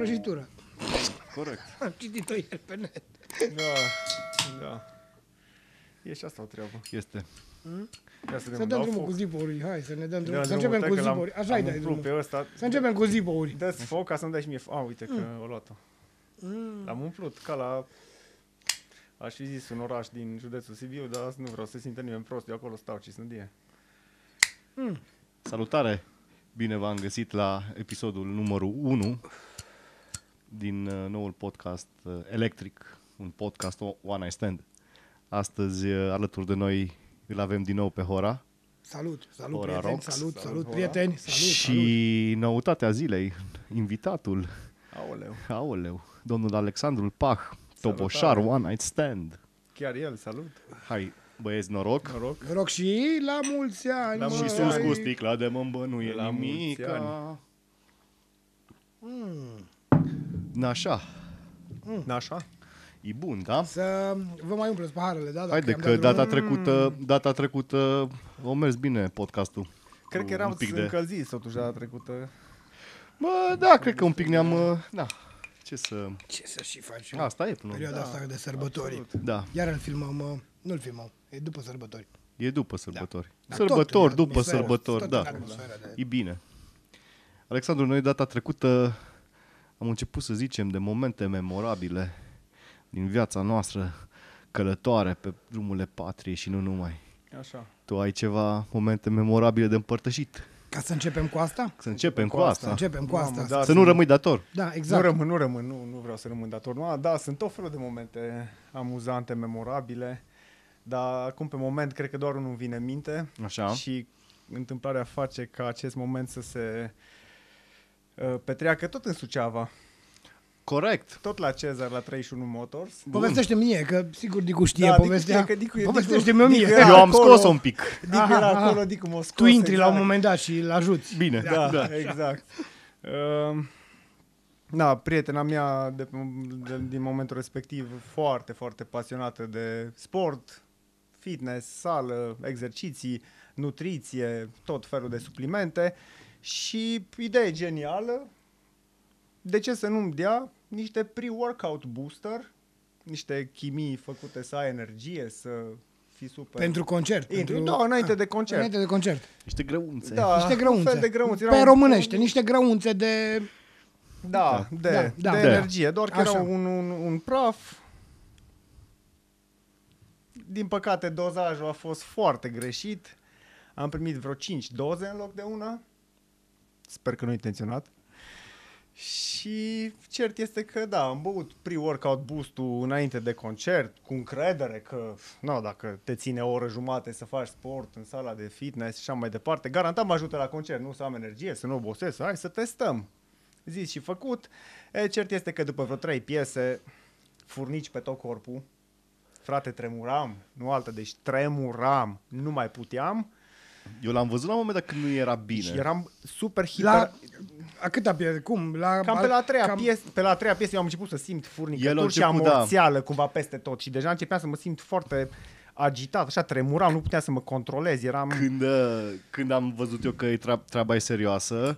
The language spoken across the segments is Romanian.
prăjitură. Corect. Am citit-o ieri pe net. Da. E și asta o treabă. Este. Să dăm drumul cu zipouri. Hai să ne dăm drumul. Să drumul, începem cu că l-am- zipouri. Așa-i am dai umplut drumul. pe ăsta. Să începem cu zipouri. Dă-ți foc ca să-mi dai și mie foc. Uite că o luat-o. L-am umplut ca la... Aș fi zis un oraș din județul Sibiu, dar nu vreau să simtă nimeni prost. Eu acolo stau, Cisnădie. Salutare! Bine v-am găsit la episodul numărul 1 din noul podcast Electric, un podcast One Night Stand. Astăzi alături de noi îl avem din nou pe Hora. Salut Ora prieteni, Rocks. salut Hora. prieteni, salut. Și noutatea zilei, invitatul, Aoleu. domnul Alexandru Pah, Toboșar One Night Stand. Chiar el, salut. Hai, băieți, noroc! Noroc. Vă rog și la mulți ani. La măi. mulți Și sus ani. cu sticla de mâmbă, nu e La mulți nimica. Așa, Așa? e bun, da? Să vă mai umpleți paharele, da? Dacă Haide i-am că dat drumul. data trecută a mers bine podcastul. Cred că Un eram pic de- încălziți totuși data trecută. Bă, da, cred că un pic ne-am... Da, ce să... Ce să și faci? Asta e până. Perioada asta de sărbători. Absolut. Da, Iar îl filmăm, nu-l filmăm, e după sărbători. e după sărbători. Dar Sărbători, tot în după atmosferă, sărbători, tot da. în atmosfera de- E bine. Alexandru, noi data trecută am început să zicem de momente memorabile din viața noastră călătoare pe drumurile patriei și nu numai. Așa. Tu ai ceva momente memorabile de împărtășit? Ca să începem cu asta? Să începem cu Să asta. începem cu asta. Mamă, da, Să nu rămâi dator. Da, exact. Nu rămân, nu vreau să rămân dator. Nu, da, sunt tot felul de momente amuzante, memorabile, dar acum pe moment cred că doar unul îmi vine în minte Așa. și întâmplarea face ca acest moment să se petreacă tot în Suceava, Corect. tot la Cezar, la 31 Motors. Povestește-mi mie, că sigur Dicu știe Da, Dicu povestea. știe, că Dicu- Povestește-mi mie. Dicu era Eu am acolo. scos-o un pic. Dicu era Aha. acolo, Dicu m-a scos. Tu intri la un exact. moment dat și îl ajuți. Bine. Da, exact. Prietena mea din momentul respectiv foarte, foarte pasionată de sport, fitness, sală, exerciții, nutriție, tot felul de suplimente și idee genială, de ce să nu-mi dea niște pre-workout booster, niște chimii făcute să ai energie, să fii super... Pentru concert. Da, înainte de concert. Înainte de concert. Niște grăunțe. Da, Niște un grăunțe. fel de grăunțe. Era Pe un- românește, niște grăunțe de... de Da. energie, doar că Așa. era un praf. Din păcate, dozajul a fost foarte greșit. Am primit vreo 5 doze în loc de una. Sper că nu intenționat. Și cert este că da, am băut pre-workout boost-ul înainte de concert, cu încredere că, dacă te ține o oră jumate să faci sport în sala de fitness și așa mai departe, garantat mă ajută la concert, nu să am energie, să nu obosesc, hai să testăm. Zis și făcut. Cert este că după vreo 3 piese, furnici pe tot corpul, frate, tremuram, nu altă, deci tremuram, nu mai puteam. Eu l-am văzut la un moment dat când nu era bine. Și eram super hiper... A câta piesă? Cum? Cam pe la a treia cam- piesă, pe la a treia piesă eu am început să simt El a furnicături și început, amorțeală cumva peste tot și deja începeam să mă simt foarte agitat, așa tremuram, nu puteam să mă controlez, eram... Când am văzut eu că e treaba e serioasă,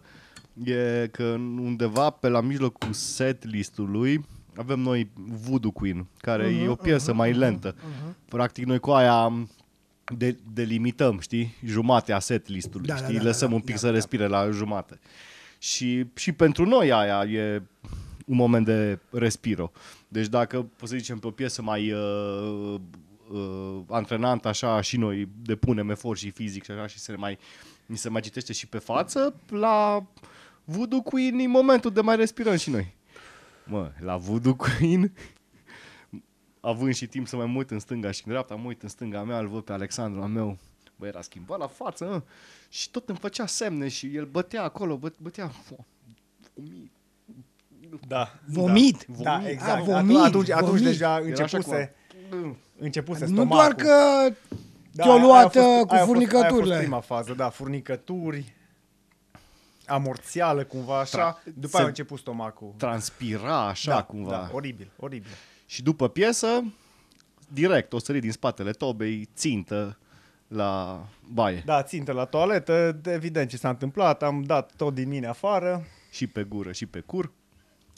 e că undeva pe la mijlocul set-listului avem noi Voodoo Queen, care e o piesă mai lentă. Practic noi cu aia delimităm, știi? Jumatea set-listului, Da, știi? da, Lăsăm da, un pic da, să da. respire la jumate. Și pentru noi aia e un moment de respiro. Deci dacă, să zicem, pe o piesă mai antrenantă, așa, și noi depunem efort și fizic și așa, și ni se mai citește și pe față, la Voodoo Queen e momentul de mai respirăm și noi. Mă, la Voodoo Queen, având și timp să mai mă uit în stânga și în dreapta, mă uit în stânga mea, îl văd pe Alexandru al meu, bă, era schimbat la față, și tot îmi făcea semne și el bătea acolo, bătea vomit. Da. Vomit? Da, Vomit. exact. Vomit, Atunci vomit. deja Era așa începuse Nu stomacul. doar că Da, te-au aia luat a fost- cu aia a fost furnicăturile. prima fază, da, furnicături, amorțială cumva așa, după aia a început stomacul. Transpira așa cumva. Da, oribil. Și după piesă, direct, o sărit din spatele tobei, țintă la baie. Da, țintă la toaletă, evident ce s-a întâmplat, am dat tot din mine afară. Și pe gură și pe cur.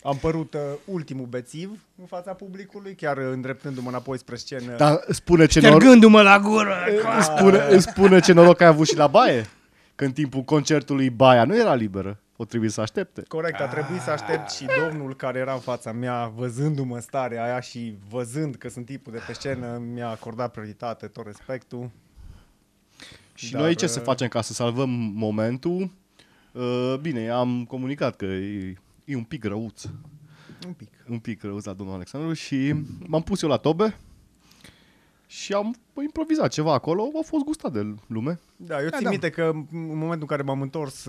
Am părut ultimul bețiv în fața publicului, chiar îndreptându-mă înapoi spre scenă. Dar spune ce noroc, Ștergându-mă la gură. spune ce noroc ai avut și la baie. Că în timpul concertului baia nu era liberă. O trebuie să aștepte. Corect, a trebuit să aștept și domnul care era în fața mea, văzându-mă în starea aia și văzând că sunt tipul de pe scenă, mi-a acordat prioritate, tot respectul. Și noi ce să facem ca să salvăm momentul? Bine, am comunicat că e un pic răuț. Un pic răuț la domnul Alexandru și m-am pus eu la tobe și am improvizat ceva acolo. A fost gustat de lume. Da, eu țin minte că în momentul în care m-am întors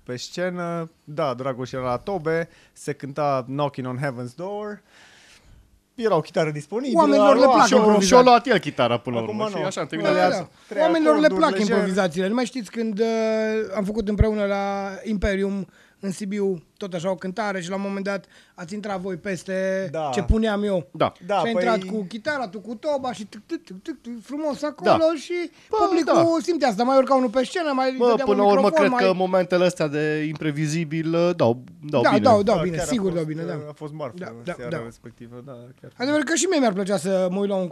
pe scenă, da, Dragoș era la tobe, se cânta Knocking on Heaven's Door, era o chitară disponibilă. Oamenilor le plac improvizații. Și-a luat el chitara până la urmă. Acum Și nu. așa am Da, terminat. Oamenilor le plac lejer. improvizațiile. Nu mai știți când am făcut împreună la Imperium în Sibiu tot așa o cântare și la un moment dat ați intrat voi peste ce puneam eu. Da. Da, și a intrat păi- cu chitara, tu cu toba și frumos acolo și Bă, publicul simte asta. Mai urca unul pe scenă, mai Bă, dădeam până un la urmă, microfon, cred că momentele astea de imprevizibil dau bine. dau bine, chiar sigur a dau fost, bine, da. A fost marfă seara da. respectivă, da, chiar. Adevăr că și mie mi-ar plăcea să mă uit la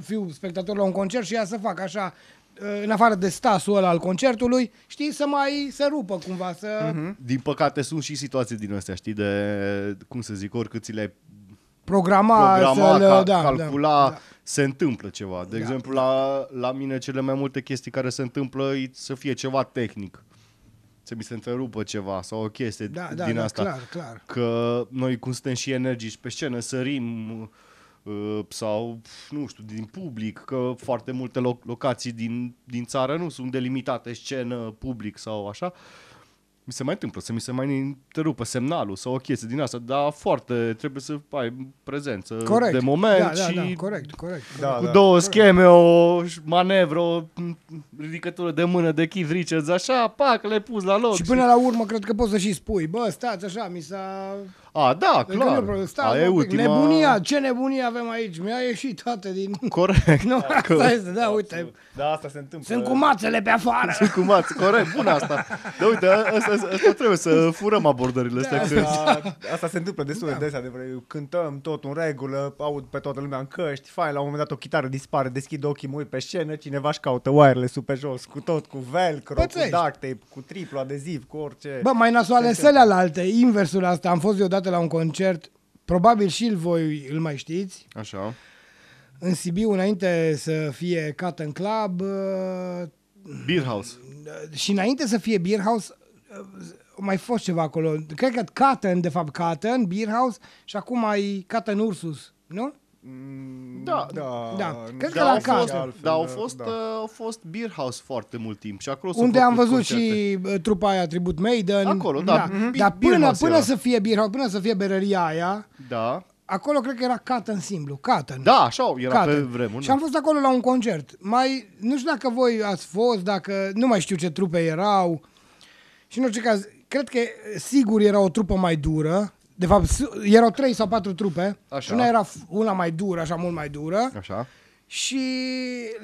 fiu spectator la un concert și ea să fac așa, în afară de stasul ăla al concertului, știi, să rupă cumva, să Din păcate sunt și situații din astea, știi, de, cum să zic, oricât ți le-ai programa, calcula, se întâmplă ceva. De exemplu, la mine cele mai multe chestii care se întâmplă e să fie ceva tehnic. Să mi se întrerupă ceva sau o chestie din asta. Clar. Că noi cum suntem și energici pe scenă, sărim sau, nu știu, din public, că foarte multe locații din țară nu sunt delimitate scenă, public sau așa. Mi se mai întâmplă să mi se mai întrerupă semnalul sau o chestie din asta, dar trebuie să ai prezență de moment și corect. cu două scheme, o manevră, o ridicătură de mână de Keith Richards, așa, pac, le-ai pus la loc. Și până la urmă cred că poți să și spui, bă, stați așa, mi s-a... Da, clar. Aia e ultima... Nebunia, ce nebunie avem aici, mi-a ieșit toate din... Corect. Nu, asta este, da, uite. Da, asta se întâmplă. Sunt cu mațele pe afară. Sunt cu mațe, corect, bună asta. Dar uite, asta trebuie să furăm abordările astea. Asta se întâmplă destul de des, adevărat. Cântăm tot în regulă, aud pe toată lumea în căști, fain, la un moment dat o chitară dispare, deschid ochii, mă uit pe scenă, cineva își caută wireless-ul pe jos, cu tot, cu velcro, cu duct tape, cu triplu adeziv, cu orice. Bă, mai nasoale celelalte, inversul asta. Am fost eu odată la un concert, probabil și voi îl mai știți. Așa. În Sibiu, înainte să fie Cotton Club... Beer House. Și înainte să fie Beer House, a mai fost ceva acolo. Cred că Cotton, de fapt Cotton, Beer House și acum ai Cotton Ursus, nu? Da. Cred că la Cotton. Da, au fost Beer House foarte mult timp și acolo unde am văzut și trupa aia Tribute Maiden. Acolo, da. Dar până să fie Beer House, până să fie berăria aia, da. Acolo cred că era Cotton simplu, Cotton. Da, așa era pe vremuri. Și am fost acolo la un concert. Nu știu dacă voi ați fost, dacă nu mai știu ce trupe erau. Și în orice caz, cred că sigur era o trupă mai dură. De fapt, erau 3 sau 4 trupe. Așa. Și una era una mai dură, așa mult mai dură. Așa. Și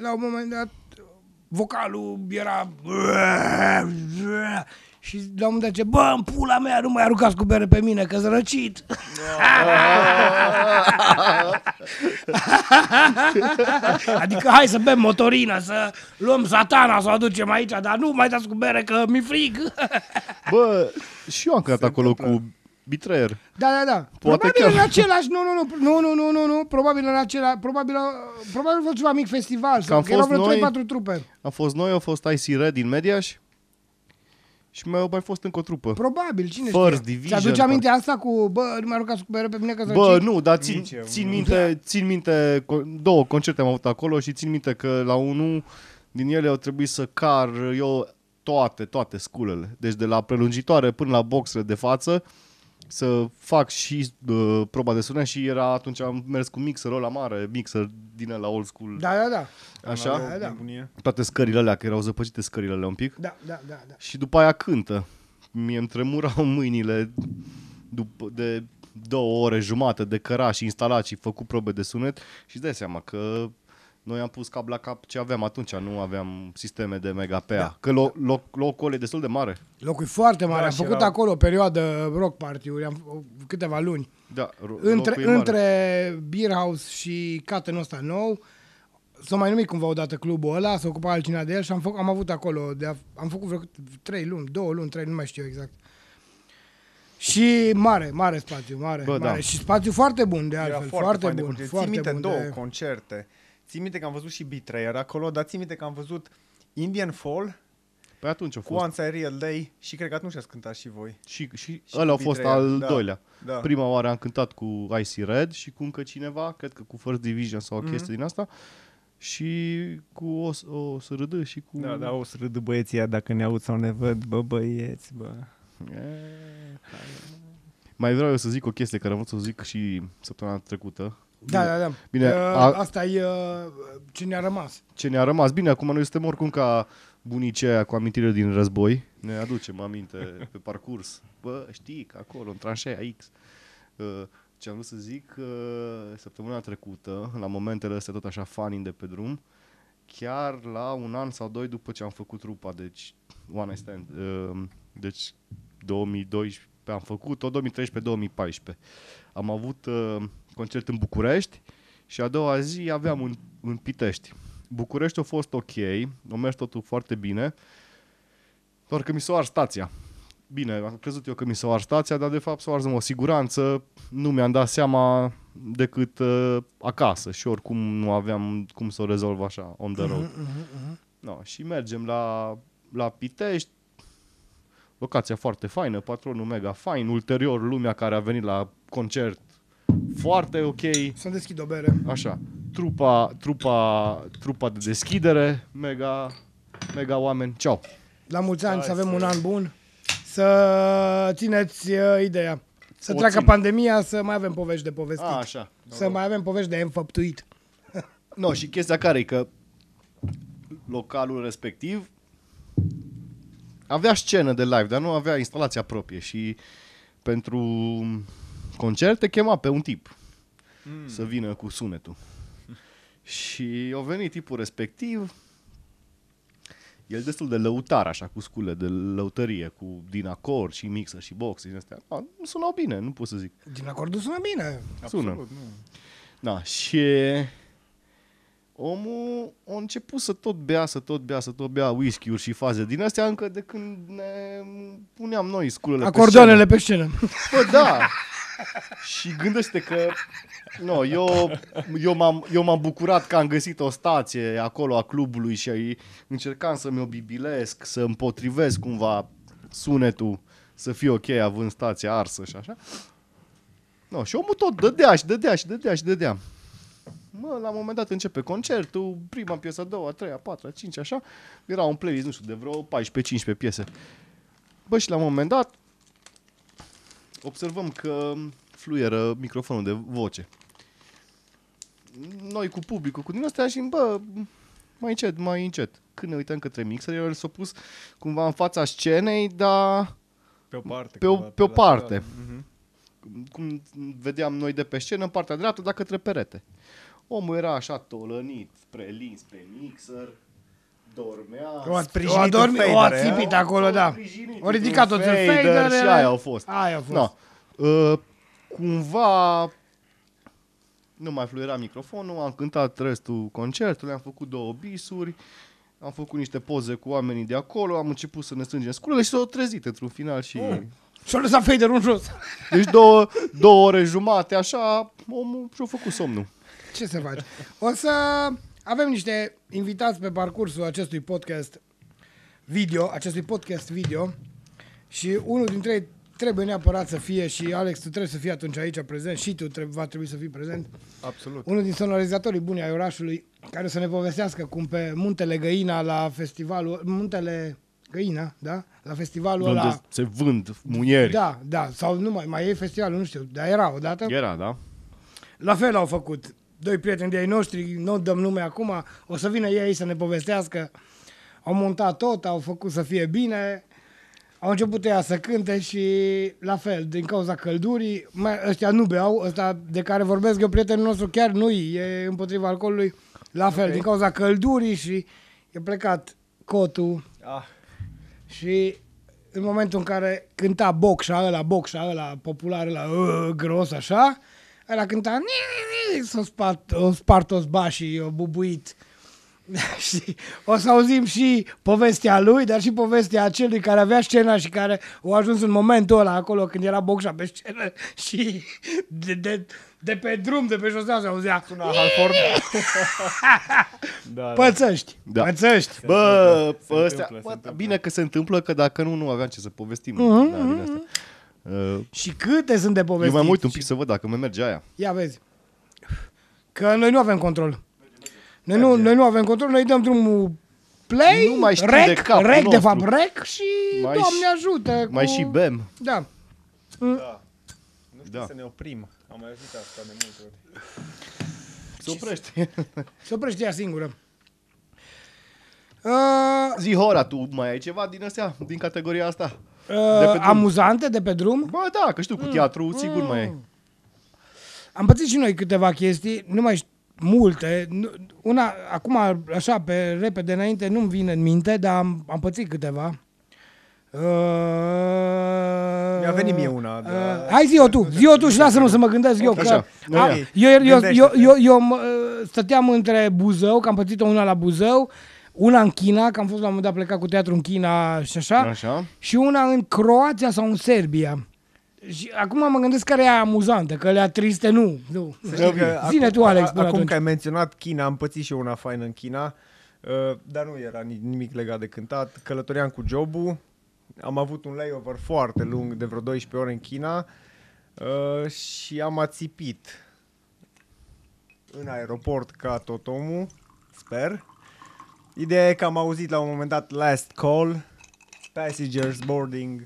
la un moment dat vocalul era și la un moment dat zice, bă, în pula mea, nu mai aruncați cu bere pe mine, că-s răcit. Adică hai să bem motorină, să luăm satana, să o aducem aici, dar nu mai dați cu bere, că mi frig. Bă, și eu am cântat acolo cu Betrayer. Da. Probabil în același, nu, probabil în același, probabil a fost ceva mic festival, sau erau vreo 3-4 trupe. Am fost noi, au fost IC Red din Mediaș. Și mai fost încă o trupă. Probabil, cine First știe? Division. Ți-aduce aminte asta cu, bă, nu mai aruncați cu bere pe mine că Bă, nu, dar țin minte, două concerte am avut acolo și țin minte că la unul din ele au trebuit să car eu toate sculele. Deci de la prelungitoare până la boxele de față, să fac și proba de sunet și atunci am mers cu mixerul ăla mare, mixer din ăla old school. Da. Așa? Da. Toate scările alea, că erau zăpăcite scările alea un pic. Da. Și după aia cântă. Mie îmi tremurau mâinile de 2 ore jumate de cărat și instalat și făcut probe de sunet și îți dai seama că Noi am pus cap la cap ce aveam atunci, nu aveam sisteme de mega PA. Da. Că locul e destul de mare. Locul e foarte mare. Da, Am și făcut era- acolo o perioadă rock party-uri, câteva luni. Da, locul e mare. Între Beer House și Catenul ăsta nou, s-a mai numit cumva odată clubul ăla, s-a ocupat altcineva de el și am avut acolo, am făcut vreo 3 luni, 2 luni, 3, nu mai știu exact. Și mare spațiu, mare. Da. Și spațiu foarte bun de Era altfel, foarte fain de bun, concert. foarte Țin minte bun. două concerte. Țin minte că am văzut și Betrayer acolo, dar țin minte că am văzut Indian Fall Păi atunci a cu fost. Once a Real Day și cred că atunci ați cântat și voi. Și cu ăla a fost Betrayer, al da. doilea. Da. Prima oară am cântat cu Icy Red și cu încă cineva, cred că cu First Division sau o chestie din asta. Și cu o SRD și cu... Da, o să râd băieții ăia dacă ne aud sau ne văd, bă băieți, bă. Mai vreau eu să zic o chestie care am vrut să o zic și săptămâna trecută. Da. Bine, Asta e ce ne-a rămas. Ce ne-a rămas? Bine, acum noi suntem oricum ca bunicii aia cu amintire din război. Ne aducem aminte pe parcurs. Bă, știi că acolo, în tranșea X. Ce am vrut să zic, săptămâna trecută, la momentele astea tot așa funny de pe drum, chiar la 1 an sau 2 după ce am făcut trupa, deci One Night Stand, deci 2012 am făcut-o, 2013-2014. Am avut concert în București și a doua zi aveam în Pitești. București a fost ok, a mers totul foarte bine, doar că mi s-a ars stația. Bine, am crezut eu că mi s-a ars stația, dar de fapt s-a ars în o siguranță, nu mi-am dat seama decât acasă și oricum nu aveam cum să o rezolv așa, on the road. No, și mergem la Pitești, locația foarte faină, patronul mega fain, ulterior lumea care a venit la concert foarte ok. Să deschid o bere. Așa, trupa de deschidere, mega oameni. Ciao. La mulți ani, Hai să avem să- un an bun. Să țineți ideea. Să O treacă țin. pandemia, să mai avem povești de povestit. Așa. Să mai avem povești de înfăptuit. No, și chestia care e că localul respectiv avea scenă de live, dar nu avea instalația proprie și pentru concerte chema pe un tip să vină cu sunetul. Și a venit tipul respectiv, el destul de lăutar, așa, cu scule de lăutărie, cu din acord și mixer și boxe și astea. Nu sunau bine, nu pot să zic. Din acordul sună bine. Sună. Absolut, nu. Da, și omul a început să tot bea whisky-uri și faze din astea încă de când ne puneam noi sculele Acordoanele pe scenă. Bă, da. Și gândește că no, eu m-am bucurat că am găsit o stație acolo a clubului și încercam să mi-o bibilesc, să împotrivesc cumva sunetul să fie ok având stația arsă și așa. No, și omul tot dădea. Mă, la un moment dat începe concertul, prima piesă, a doua, a treia, a patra, a cincea, așa. Era un playlist, nu știu, de vreo 14-15 piese. Bă, și la un moment dat observăm că fluieră microfonul de voce. Noi cu publicul, cu din astea și bă, mai încet. Când ne uităm către mixer, el s-a pus cumva în fața scenei, dar Pe o parte. Pe o cumva, la parte. lateral. Mhm. cum vedeam noi de pe scenă, în partea dreaptă, dar către perete. Omul era așa tolănit, prelins pe mixer, dormea. Sprijinit O în fader, a țipit acolo, da. sprijinit O ridicat într-un tot în fader. și aia au fost. Aia a fost. No. Cumva nu mai fluiera microfonul, am cântat restul concertului, am făcut 2 bisuri, am făcut niște poze cu oamenii de acolo, am început să ne strângem sculele și s-au trezit într-un final și... Și-a lăsat faderul în jos. Deci 2 ore jumate, așa, omul și-a făcut somnul. Ce să faci? O să avem niște invitați pe parcursul acestui podcast video și unul dintre ei trebuie neapărat să fie și Alex, tu trebuie să fii atunci aici prezent și tu va trebui să fii prezent. Absolut. Unul din sonorizatorii buni ai orașului care o să ne povestească cum pe Muntele Găina la festivalul Muntele Găina, da? La festivalul ăla. Unde se vând munieri. Da, sau nu mai e festivalul, nu știu, dar era odată. Era, da? La fel au făcut 2 prieteni de ai noștri, nu dăm nume acum, o să vină ei să ne povestească. Au montat tot, au făcut să fie bine, au început ea să cânte și la fel, din cauza căldurii, ăștia nu beau, ăsta de care vorbesc eu, prietenul nostru chiar nu e împotriva alcoolului, La fel, din cauza căldurii și e plecat cotul și în momentul în care cânta boxa ăla popular, ăla gros așa, ăla cânta s-o spart toți bașii, o bubuit. Și o să auzim și povestea lui, dar și povestea celui care avea scena și care a ajuns în momentul ăla acolo când era boxa pe scenă și de pe drum, de pe șosea se auzea Suna Halford. pățăști. Bă, Se ăstea, întâmplă. bine că se întâmplă, că dacă nu aveam ce să povestim. Da, din asta. Și câte sunt de Eu povestit. mai mă uit un pic să văd dacă mai merge aia. Ia vezi. Că noi nu avem control. Noi nu avem control, noi dăm drumul play, Nu mai știm rec, de capul rec de nostru. fapt, rec și Mai Doamne ajută. Mai și bem. Da. Nu știu Da. să ne oprim. Am mai auzit asta de multe ori. Se oprește. Se oprește ea singură. Zi, Hora, tu mai ai ceva din astea, din categoria asta? De pe drum. Amuzante de pe drum. Bă, da, că știu, cu teatru, sigur mai ai. Am pățit și noi câteva chestii, nu mai știu, multe. Una, acum, așa, pe repede înainte, nu-mi vine în minte, dar am pățit câteva. Mi-a venit mie una, dar... Hai zi-o tu și lasă-mă să mă gândesc eu. Așa. Că Așa. eu stăteam între Buzău, că am pățit-o una la Buzău, una în China, că am fost la un moment dat plecat cu teatru în China și așa, Așa. și una în Croația sau în Serbia. Și acum mă gândesc care e amuzantă, că le-a triste, nu. Să știi că Zine tu, Alex, până acum atunci. că ai menționat China, am pățit și eu una faină în China, dar nu era nimic legat de cântat. Călătoream cu jobul, am avut un layover foarte lung de vreo 12 ore în China și am ațipit în aeroport ca tot omul, sper. Ideea e că am auzit la un moment dat last call, passengers boarding,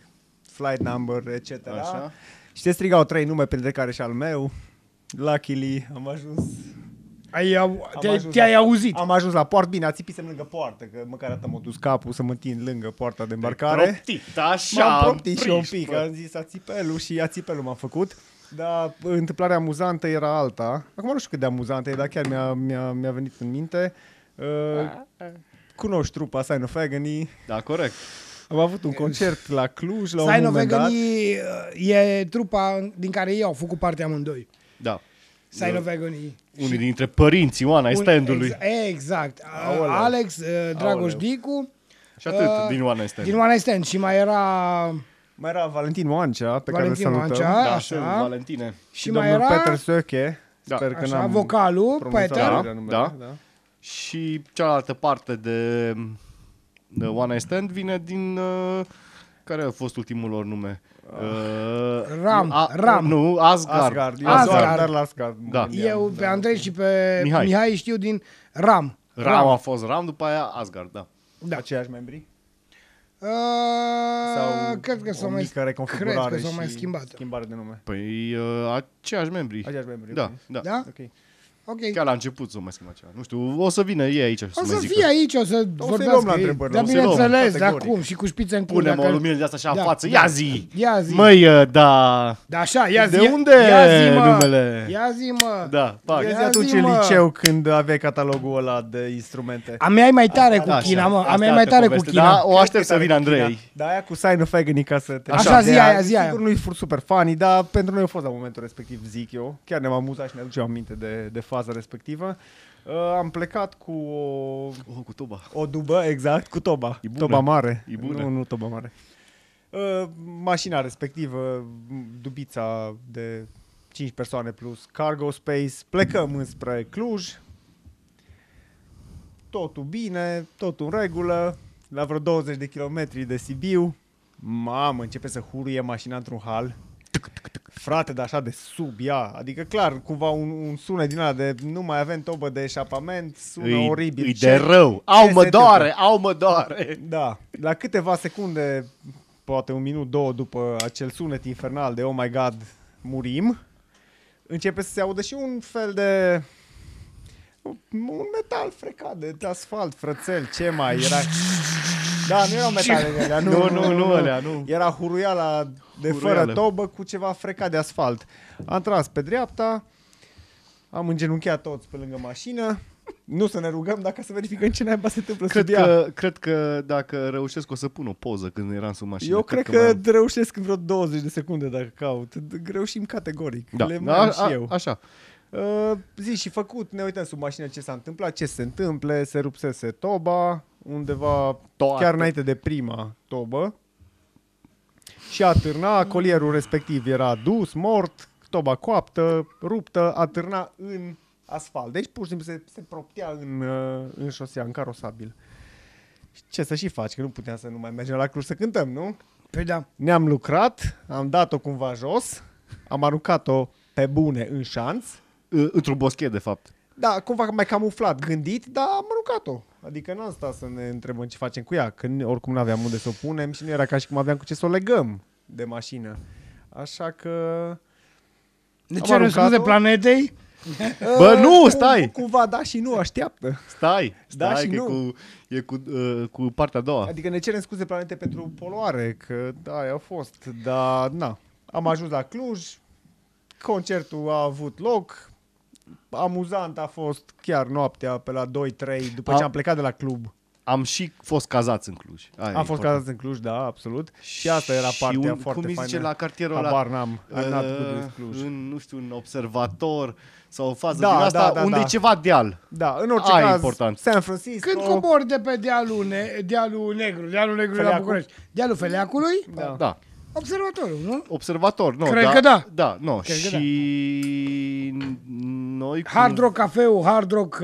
flight number, etc. Așa. Și te strigau 3 nume, printre care și al meu. Luckily am ajuns. Te-ai auzit. Am ajuns la poartă, bine, ațipisem lângă poartă, că măcar atât m-a dus capul să mă tind lângă poarta de îmbarcare. Proptit, așa. M-am proptit și eu un prins, pic, bă. am zis ațipelul și ațipelul m-a făcut. Dar întâmplarea amuzantă era alta. Acum nu știu cât de amuzantă e, dar chiar mi-a venit în minte. Cunoști trupa Sign of Agony. Da, corect. Am avut un concert la Cluj la un Sign of moment dat. Agony e trupa din care ei au făcut parte amândoi. Da. Sign of Agony. Unii dintre părinții Oana ai stand-ului. Exact. Aoleu. Alex, Dragoș Aoleu. Dicu. Și atât din Oana ai stand. Din One Night Stand. Și mai era... Mai era Valentin Oancea, pe Valentin care îl salutăm. Oancea. Da, așa. așa. Valentine. Și mai domnul era... Peter Söke. Da. Sper că Așa, n-am vocalul, pronunțat Peter. bine numele, Da. Și cealaltă parte de One Night Stand vine din... care a fost ultimul lor nume? Ram. Nu, Asgard. Asgard. Da. Eu pe Andrei și pe Mihai. Mihai știu din Ram. Ram a fost Ram, după aia Asgard, da. Da. Aceiași membri? Sau cred că s-au o mai, mică reconfigurare cred că s-au mai și schimbat. schimbare de nume. Păi aceiași membri. Aceiași membri. Da, ok. da. Da? Ok. Ok. Chiar la început să mai schimba ceva. Nu știu, o să vină ei aici și O să să mai zică. fie aici, o să luăm la vorbească ei. întrebări, Dar o să luăm, bineînțeles, dar categoric. cum? Și cu șpițe în cur. Punem o dacă- lumină de asta așa în Da, față. da. Ia zi! Ia zi. Măi, da... Da, așa, ia zi. De unde ia zi, mă. numele? Ia zi, mă. Da, fac. Ia zi Ia atunci zi, în mă. liceu când aveai catalogul ăla de instrumente. A mea e mai tare cu Da, China, așa. mă. A Asta mea e e mai altă tare cu poveste. China. Da, o aștept să vină Andrei. Da, aia cu Sign of Agony ca să te... Așa, zi aia, zi aia. Sigur nu-i super funny, dar pentru noi a fost la momentul respectiv, zic eu. Chiar ne-am amuzat și ne aduceam aminte de faza respectivă. Am plecat cu Cu toba. o dubă, exact, cu toba. E bună. Toba mare. E bună. Nu toba mare. Mașina respectivă, dubița de 5 persoane plus cargo space. Plecăm înspre Cluj. Totul bine, totul în regulă. La vreo 20 de kilometri de Sibiu. Mamă, începe să huruie mașina într-un hal. Frate, dar așa de sub ea. Adică clar, cumva un sunet din ăla de nu mai avem tobă de eșapament. Sună oribil. E de rău. Au mă se doare, întâmplă? au mă doare. Da, la câteva secunde, poate un minut, două după acel sunet infernal de oh my god, murim, începe să se audă și un fel de un metal frecat de asfalt, frățel, ce mai era? Da, nu erau metalele alea, Nu, alea, nu. Era huruiala de Huruială. fără tobă cu ceva frecat de asfalt. Am tras pe dreapta, am îngenunchiat toți pe lângă mașină, Nu să ne rugăm dacă să verificăm ce naiba se întâmplă sub ea. Cred că dacă reușesc o să pun o poză când eram sub mașină. Eu cred că reușesc în vreo 20 de secunde dacă caut. Reușim categoric. Da, Le mai și eu. Așa. Zi și făcut, ne uităm sub mașină ce s-a întâmplat, ce se întâmplă, se rupsese toba undeva chiar înainte de prima tobă și atârna, colierul respectiv era dus, mort, toba coaptă, ruptă, atârna în asfalt. Deci pur și simplu se proptea în șosea, în carosabil. Ce să și faci, că nu puteam să nu mai mergem la Cluj să cântăm, nu? Păi da. Ne-am lucrat, am dat-o cumva jos, am aruncat-o pe bune în șanț. Într-un boschet, de fapt. Da, cumva mai camuflat, gândit, dar am aruncat-o. Adică n-am stat să ne întrebăm ce facem cu ea, că oricum nu aveam unde să o punem și nu era ca și cum aveam cu ce să o legăm de mașină. Așa că... De ce scuze planetei? Bă, nu, stai! Cumva da și nu, așteaptă. Stai, Da și că nu. e cu partea a doua. Adică ne cerem scuze planete pentru poluare, că da, a fost, dar na. Am ajuns la Cluj, concertul a avut loc, amuzant a fost chiar noaptea pe la 2-3 după ce am plecat de la club. Am și fost cazați în Cluj. Am fost cazați în Cluj, da, absolut. Și asta era partea foarte cum faină. Cum zice la cartierul ăla? Habar n-am. Cluj. Nu știu, un observator sau o fază Da, din asta da, unde e ceva deal. Da, în orice Aia caz, e important. San Francisco. Când cobori de pe dealul negru e la București, dealul Feleacului, Da. observatorul, nu? Observator, nu. Cred că da. Da, nu. Cred că și noi... Hard Rock Cafeu, Hard Rock,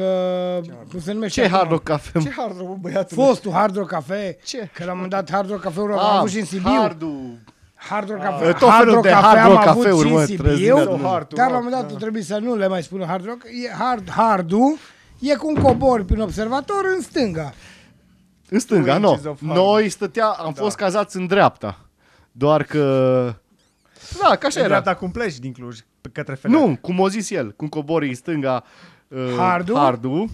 cum se numește? Ce Hard Rock Cafe? Ce hard rock, băiatul? Fostul Hard Rock Cafe. Ce? Că la un moment dat Hard Rock Cafeu am avut și în Sibiu. Hard Rock Cafe. Tot felul de Hard Rock am avut Cafeuri, și mă, în Sibiu. Dar la un moment dat da. trebuie să nu le mai spună Hard Rock. Hard-ul e cu un cobor prin observator în stânga. În stânga, nu. Inches of hard. Noi am fost cazați în dreapta. Doar că... Da, că așa În era. dreapta cum pleci din Cluj, către Feleac. Nu, cum o zis el, cum cobori în stânga Hard-ul.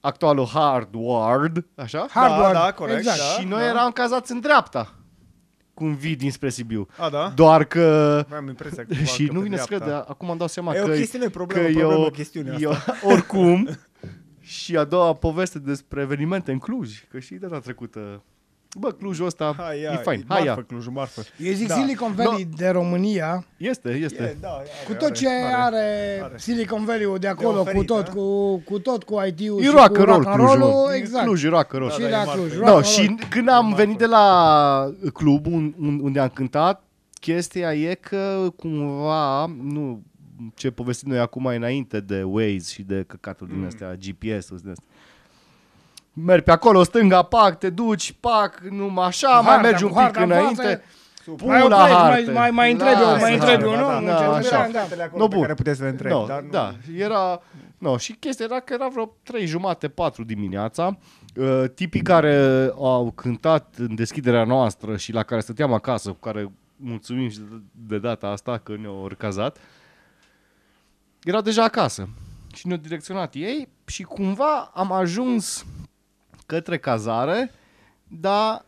Actualul Hardward, așa? Hardward, da, corect, exact. da. Și noi eram cazați în dreapta. Cum vii dinspre Sibiu. A, da? Doar că... Am impresia Și că nu pe vine să dreapta. cred, acum îmi dau seama E că... o chestiune, problemă, chestiunea eu, asta. oricum, și a doua poveste despre evenimente în Cluj, că și data trecută... Bă, Clujul ăsta e fain. Hai, marfă, ia. Clujul, marfă. Eu zic Da. Silicon Valley de România, Este. E, da, cu tot ce are Silicon Valley-ul de acolo, oferit, cu tot, da? cu tot, cu IT-ul E și rock cu and roll rock'n'roll-ul, Clujul. exact. Cluj e rock and roll. Și Da, la e Cluj, marfă. rock No, and și roll. când am venit de la club unde am cântat, chestia e că cumva, nu ce povestim noi acum înainte de Waze și de căcatul din astea, GPS-ul din astea. Mergi pe acolo, stânga, pac, te duci, pac, numai așa, mai mergi un pic înainte. Mai Pula harte. mai întrebi eu, mai întrebi eu, nu? așa. Nu, bun. care puteți să le întrebi, No, dar nu. da, și chestia era că era vreo 3:30-4 dimineața. Tipii care au cântat în deschiderea noastră și la care stăteam acasă, cu care mulțumim și de data asta că ne-au recazat, erau deja acasă și ne-au direcționat ei și cumva am ajuns către cazare, dar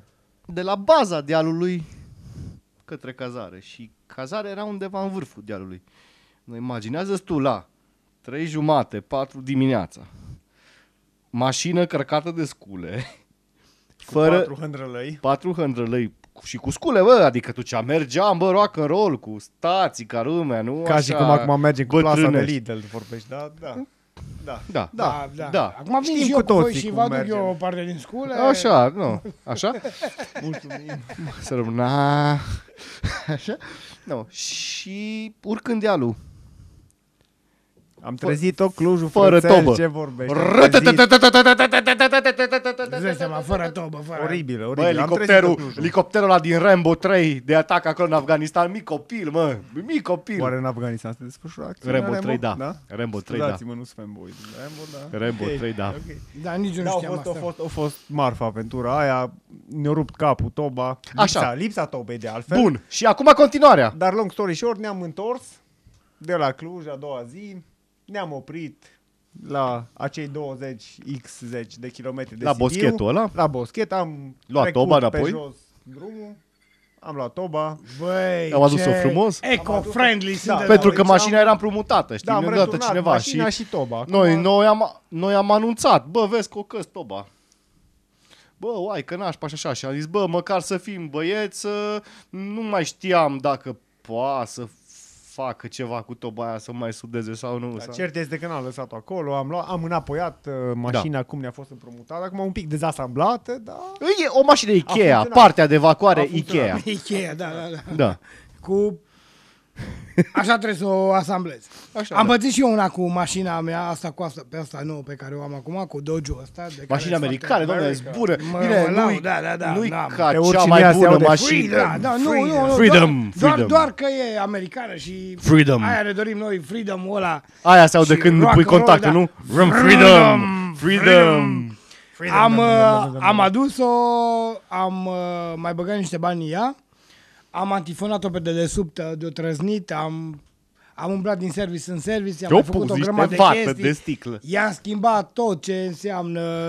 de la baza dealului către cazare și cazarea era undeva în vârful dealului. Nu imaginează-ți tu la 3:30, 4 dimineața, mașină cărcată de scule, fără 4 hândrălăi. 4 hândrălăi și cu scule, bă, adică tu ce mergeam, bă, rock and roll, cu stații ca lumea, nu Ca așa, și cum acum mergem cu plasa de bătrânești. Lidl, vorbești, da. Da. Acum vin Știm și cu eu cu voi toții și cum vă aduc mergem. eu o parte din scule. Așa, nu, așa? Mulțumim. Să rămână, așa? Nu, și urcând dealul, Am trezit-o, Clujul, fără frățel, tobă. ce vorbești? Am trezit. Îți dai seama, fără tobă, fără... Oribil, Bă, oribil. Am trezit-o, Clujul. elicopterul ăla din Rambo 3 de atac acolo în Afganistan, mic copil, mă, mic copil. Oare în Afganistan se desfășura acțiunea Rambo 3, da. Rambo 3, da. Scuzați-mă, nu sunt fanboy. Rambo, da. Rambo 3, da. Ok. Da, nici eu nu Da, știam asta. a fost marfa aventura aia, ne-a rupt capul, toba, Așa. lipsa tobei de altfel. Bun, și acum continuarea. Dar long story short, ne-am întors de la Cluj a doua zi, ne-am oprit la acei 20x10 de kilometri de La Sibiu. boschetul ăla? La boschet, am Luat trecut toba pe înapoi? jos drumul, am luat toba. Băi, Am adus-o frumos? Eco-friendly sunteți. Pentru că deci mașina era împrumutată, știi, Da, am mi-a dat returnat cineva mașina și și toba. Acum, noi am anunțat, bă, vezi că o căs toba. Bă, uai, că nașpa și așa. Și am zis, bă, măcar să fim băieți, nu mai știam dacă poate să facă ceva cu toba aia, să mai sudeze sau nu. Da, cert este că n-am lăsat-o acolo, am înapoiat mașina cum ne-a fost împrumutată, acum un pic dezasamblată, dar... E o mașină Ikea, funcționat. partea de evacuare A funcționat. Ikea. Ikea, da. Da. Cu... Așa trebuie să o asamblezi. Așa, Am da. pățit și eu una cu mașina mea, pe asta nouă pe care o am acum, cu Dojo ăsta. Mașini americane, domnule, bună. Mă Bine, laud, da, nu-i n-am. ca Te urci cea în mai ea, se bună aude mașină. Da, nu, Freedom. doar că e americană și Freedom. aia ne dorim noi, freedom-ul ăla. Aia se aude Și când rock pui and roll, contactul, da. nu? Freedom. Am mai băgat niște bani în ea, am antifonat-o pe dedesubt de-o trăznit, am umblat din service în service, i-am Eu mai făcut pus o grămadă niște de vată chestii, de sticlă. i-am schimbat tot ce înseamnă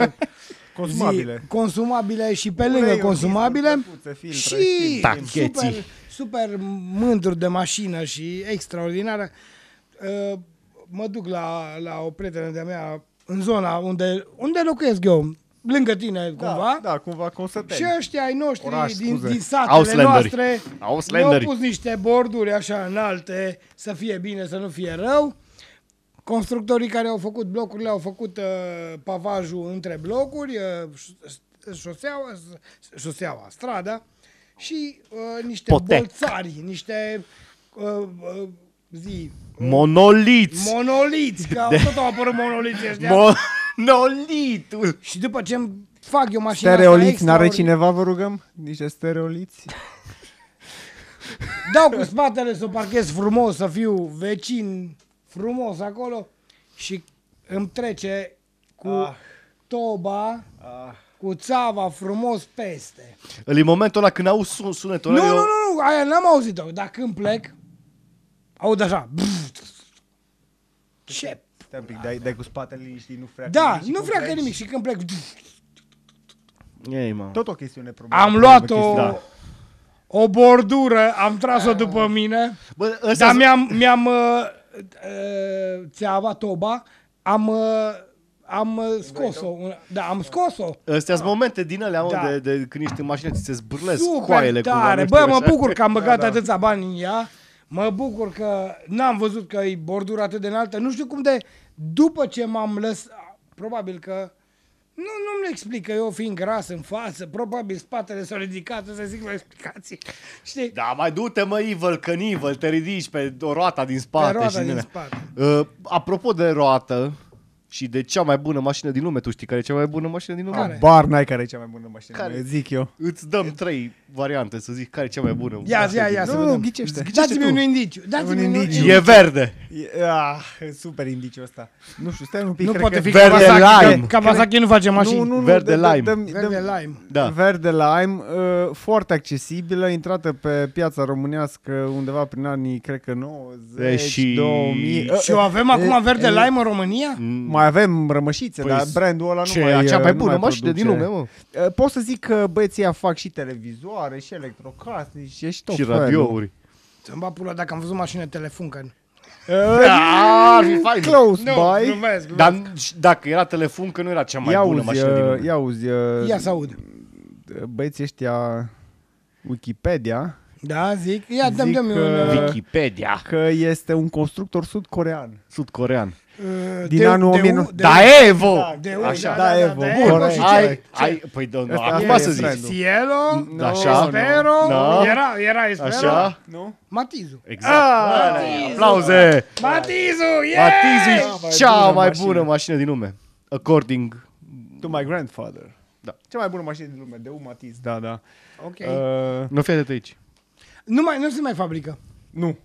Consumabile. consumabile și pe lângă Ulei, consumabile filtre, și Tacheții. super mândru de mașină și extraordinară. Mă duc la o prietenă de-a mea în zona unde locuiesc eu, lângă tine cumva. Da, cumva Constanteni. Și ăștia ai noștri Oraș, din scuze. satele Auslanderi. noastre Auslanderi. ne-au pus niște borduri așa înalte, să fie bine, să nu fie rău. Constructorii care au făcut blocurile au făcut pavajul între blocuri, șoseaua, strada și niște Potec. bolțari, niște Monoliți. monoliți, că tot au apărut monoliți ăștia. Monolitul. Și după ce îmi fac eu mașina asta Stereoliți, n-are extraordinar- cineva, vă rugăm? Niște stereoliți? Dau cu spatele să parchez frumos, să fiu vecin frumos acolo și îmi trece cu toba, cu țava frumos peste. În momentul ăla când auzi sunetul Nu, ăla, nu, eu- nu, aia n-am auzit-o, dar când plec, aud așa. Ce? Stai un pic, dai cu spatele liniștit, nu freacă Da, nimic și nu cum freacă pleci. nimic și când plec, Ei, mă. Tot o chestiune problemă. am luat Da. o bordură, am tras-o după mine. Bă, ăsta Dar mi-am țeava toba, am scos-o. Da, am scos-o. Astea sunt momente din alea, mă, Da. de când ești în mașină, ți se zbârlesc Super coaiele cumva, tare. nu Bă, știu, mă așa. bucur că am băgat atâția bani în ea. Mă bucur că n-am văzut că e bordura atât de înaltă. Nu știu cum de... După ce m-am lăsat... Probabil că... Nu-mi explic că eu fiind gras în față, probabil spatele s-a ridicat, să zic la explicații. Știi? Da, mai du-te, mă, Evil Cănivel, te ridici pe o roata din Pe spate. roata și din din spate. apropo de roată și de cea mai bună mașină din lume, tu știi care e cea mai bună mașină din lume? Care? Bar n-ai care e cea mai bună mașină, Care? zic eu. Îți dăm 3 variante să zic care e cea mai bună. Ia, mașină din să Nu, vedem. ghicește. Dați-mi un indiciu. Dați-mi un indiciu. indiciu. E verde. E super indiciu ăsta. Nu știu, stai un pic. Nu cred poate că- fi Verde Kawasaki. lime. Kawasaki nu face mașini. Nu, Verde lime. Verde lime. Da. Verde lime, foarte accesibilă, intrată pe piața românească undeva prin anii, cred că 90, Și- 2000. Și o avem acum verde lime în România? Mai avem rămășițe, Păi, dar brandul ăla Ce nu e mai cea mai nu bună mai mașină din produce. lume, mă. Pot să zic că băieții ăia fac și televizoare, și electrocasnice, și tot Și felul. radiouri. Să-mi bat pula dacă am văzut mașină telefuncă. Ar fi fain. Close Nu, by. glumesc. Dar dacă era telefon, că nu era cea mai bună mașină din lume. ia auzi, Ia să aud. băieții ăștia Wikipedia Da, zic. Ia, dăm Zic un... că- Wikipedia. că este un constructor sud-corean. Sud-corean. din anul 1900. Da, Evo! Așa, Da, Evo. Evo și ce? Păi, nu, Asta acum e să zici. brandul. Cielo, Da, așa. Espero, Da. era Espero. Așa? Nu? Matizu. Exact. Aplauze! Matizu, yeah! Matizu e cea bună mai mașină. bună mașină din lume. According. To my grandfather. Da. Cea mai bună mașină din lume, de Matiz, da, da. Ok. Nu fii atent aici. Nu se mai fabrică. Nu.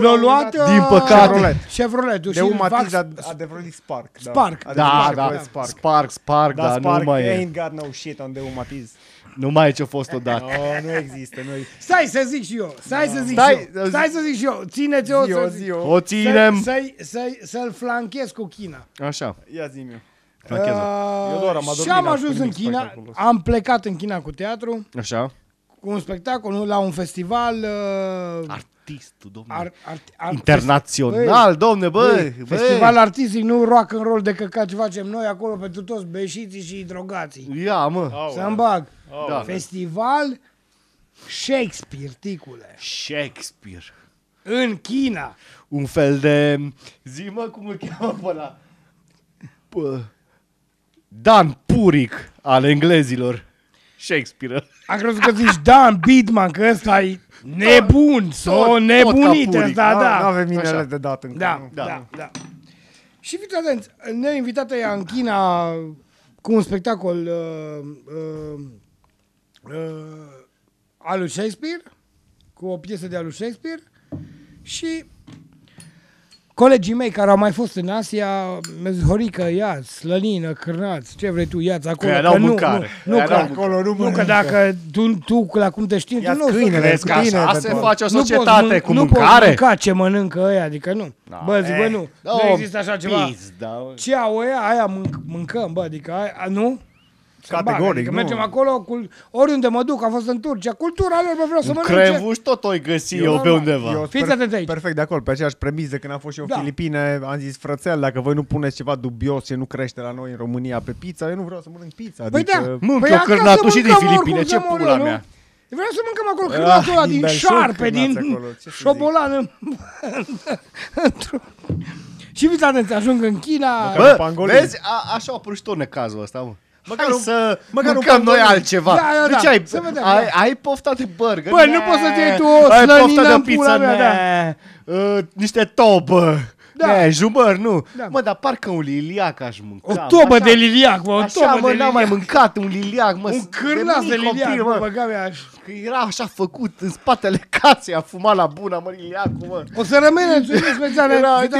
L-a luat Din păcate. Chevrolet-ul De și Matiz Vax- adevărul Spark. Da. Spark. Da, Adevărul da. Spark. Spark, Da, dar nu Spark mai e. ain't got no shit on de Matiz. Nu mai e ce-a fost odată. No, nu există. Nu există. Stai să zic și eu. Stai să zic Stai, și eu. Stai să zic și eu. Țineți-o să zic. O ținem. Să-l flanchez cu China. Așa. Ia zi-mi eu. Flanchează. Eu doar am Și adormit am la ajuns în nimic China. spectaculos. Am plecat în China cu teatru. Așa. cu un spectacol, nu? La un festival... Artistul, domnule. Băi, Internațional, domne, băi. festival artistic, nu rock and roll de căcat ce facem noi acolo pentru toți beșiții și drogații. Ia, mă. Să-mi bag. Da. Festival Shakespeare, ticule. Shakespeare. În China. Un fel de... Zi-mă cum îl cheamă pe ăla. Dan Puric al englezilor. Shakespeare. Am crezut că zici Dan Bidman, că ăsta e nebun, s-o nebunit tot ca ăsta, da. Nu avem minele Așa. de dat încă. Da, nu. da. Și fiți atenți, ne-a invitat ea în China cu un spectacol al lui Shakespeare, cu o piesă de al lui Shakespeare și colegii mei care au mai fost în Asia, Horică, ia-ți, Slănină, Cârnați, ce vrei tu, ia-ți acolo. Că n-au mâncare. Nu, că Acolo nu că dacă tu la cum te știi, tu Ia-ți nu o să câinele, Crezi că câine, așa pentru- se face o nu poți societate cu nu mâncare? poți mânca ce mănâncă ăia, adică nu. Da. Bă, zic, bă, nu. Da, Nu există așa ceva. Pizda, Ce au ăia, aia mâncăm, bă, adică aia, nu? Categoric, adică nu. mergem acolo, oriunde mă duc, am fost în Turcia, cultura lor, bă, vreau să un mănânce. cremvuș tot o găsi eu pe undeva. Eu Fiți atenți aici. perfect de acord, pe aceeași premisă. Când am fost și eu în Da. Filipine, am zis, frățel, dacă voi nu puneți ceva dubios ce nu crește la noi în România pe pizza, eu nu vreau să mănânc pizza. Păi adică, da. Mânc Păi eu acasă cârnatul și din mâncăm Filipine, oricum, ce de pula mă, mea? Eu vreau să mâncăm acolo cârnatul ăla din belșug șarpe, din cârnați acolo, ce să șobolan. Și fiți atenți, ajung în China. Măcar Bă, pangolin. vezi, așa a apărut și tot necazul ăsta, mă. Măcar Hai un- să măcar un mâncăm noi pangolin. altceva. Da, da, da. Deci ai, Să vedem, ai, da. ai pofta de burger. Bă, nu poți să-ți iei tu o ai slănină pofta de în pizza, pula mea, niște tobă. Da. Da. Jumăr, nu. Da. Mă, dar parcă un liliac aș mânca. O tobă Așa- de liliac, bă, o Așa, tobă mă, de n-am mai liliac. mâncat un liliac, mă. Un cârnaț de mic liliac, copil, bă, mă. băga mea aș. Că era așa făcut în spatele casei, a fumat la bună, mă, liliacul, mă. O să rămâne în subiect special.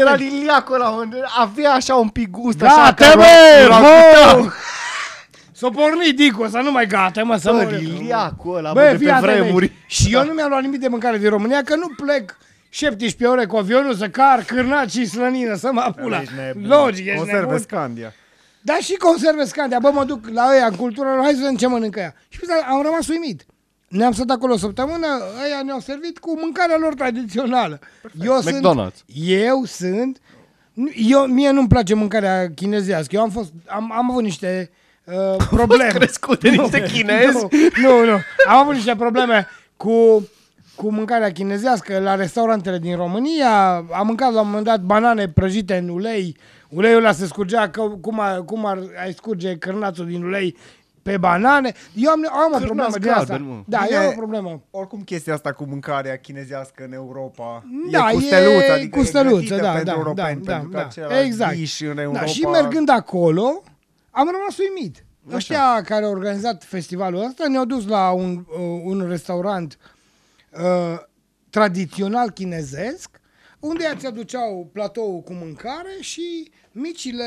Era liliacul ăla, mă, avea așa un pic gust, Da, așa. te că bă, l-am bă! gustat. S-o porni Dicu, să nu mai gata, mă, să Bă, mă... liliacul ăla, Bă, bă, de fii pe atent aici. vremuri. Și eu nu mi-am luat nimic de mâncare din România, că nu plec 17 ore cu avionul să car cârnați și slănină, să mă apula. Ești nebun. Logic, ești Conserve nebun. Scandia. Dar și conserve Scandia. Bă, mă duc la ăia în cultură, hai să vedem ce mănâncă ea. Și am rămas uimit. Ne-am stat acolo o săptămână, ăia ne-au servit cu mâncarea lor tradițională. McDonald's. Mie nu-mi place mâncarea chinezească. Eu am avut niște probleme. Crescut de niște chinezi. Nu. Am avut niște probleme cu mâncarea chinezească la restaurantele din România. Am mâncat la un moment dat banane prăjite în ulei. Uleiul ăla se scurgea cum ai scurge cârnațul din ulei pe banane. Eu am o problemă de asta. galben, mă. Da, Bine, eu am o problemă. Oricum chestia asta cu mâncarea chinezească în Europa Da, e cu steluță, e adică cu steluță, e grătită da, pentru da, europeni, da, pentru că da, acela exact. dish în Europa... Da, și mergând acolo, am rămas uimit. Ăștia care au organizat festivalul ăsta ne-au dus la un restaurant tradițional chinezesc, unde îți aduceau platou cu mâncare și micile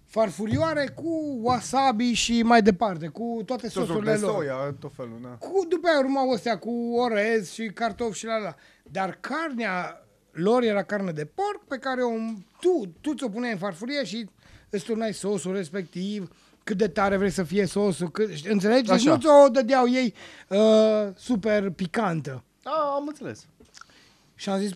farfurioare cu wasabi și mai departe, cu toate Sosuri sosurile de lor. soia, tot felul, da. După aia urmau astea cu orez și cartofi și la. Dar carnea lor era carne de porc pe care tu ți-o puneai în farfurie și îți turnai sosul respectiv, cât de tare vrei să fie sosul, înțelegi? Deci Așa. nu ți-o dădeau ei super picantă. Da, am înțeles. Și am zis,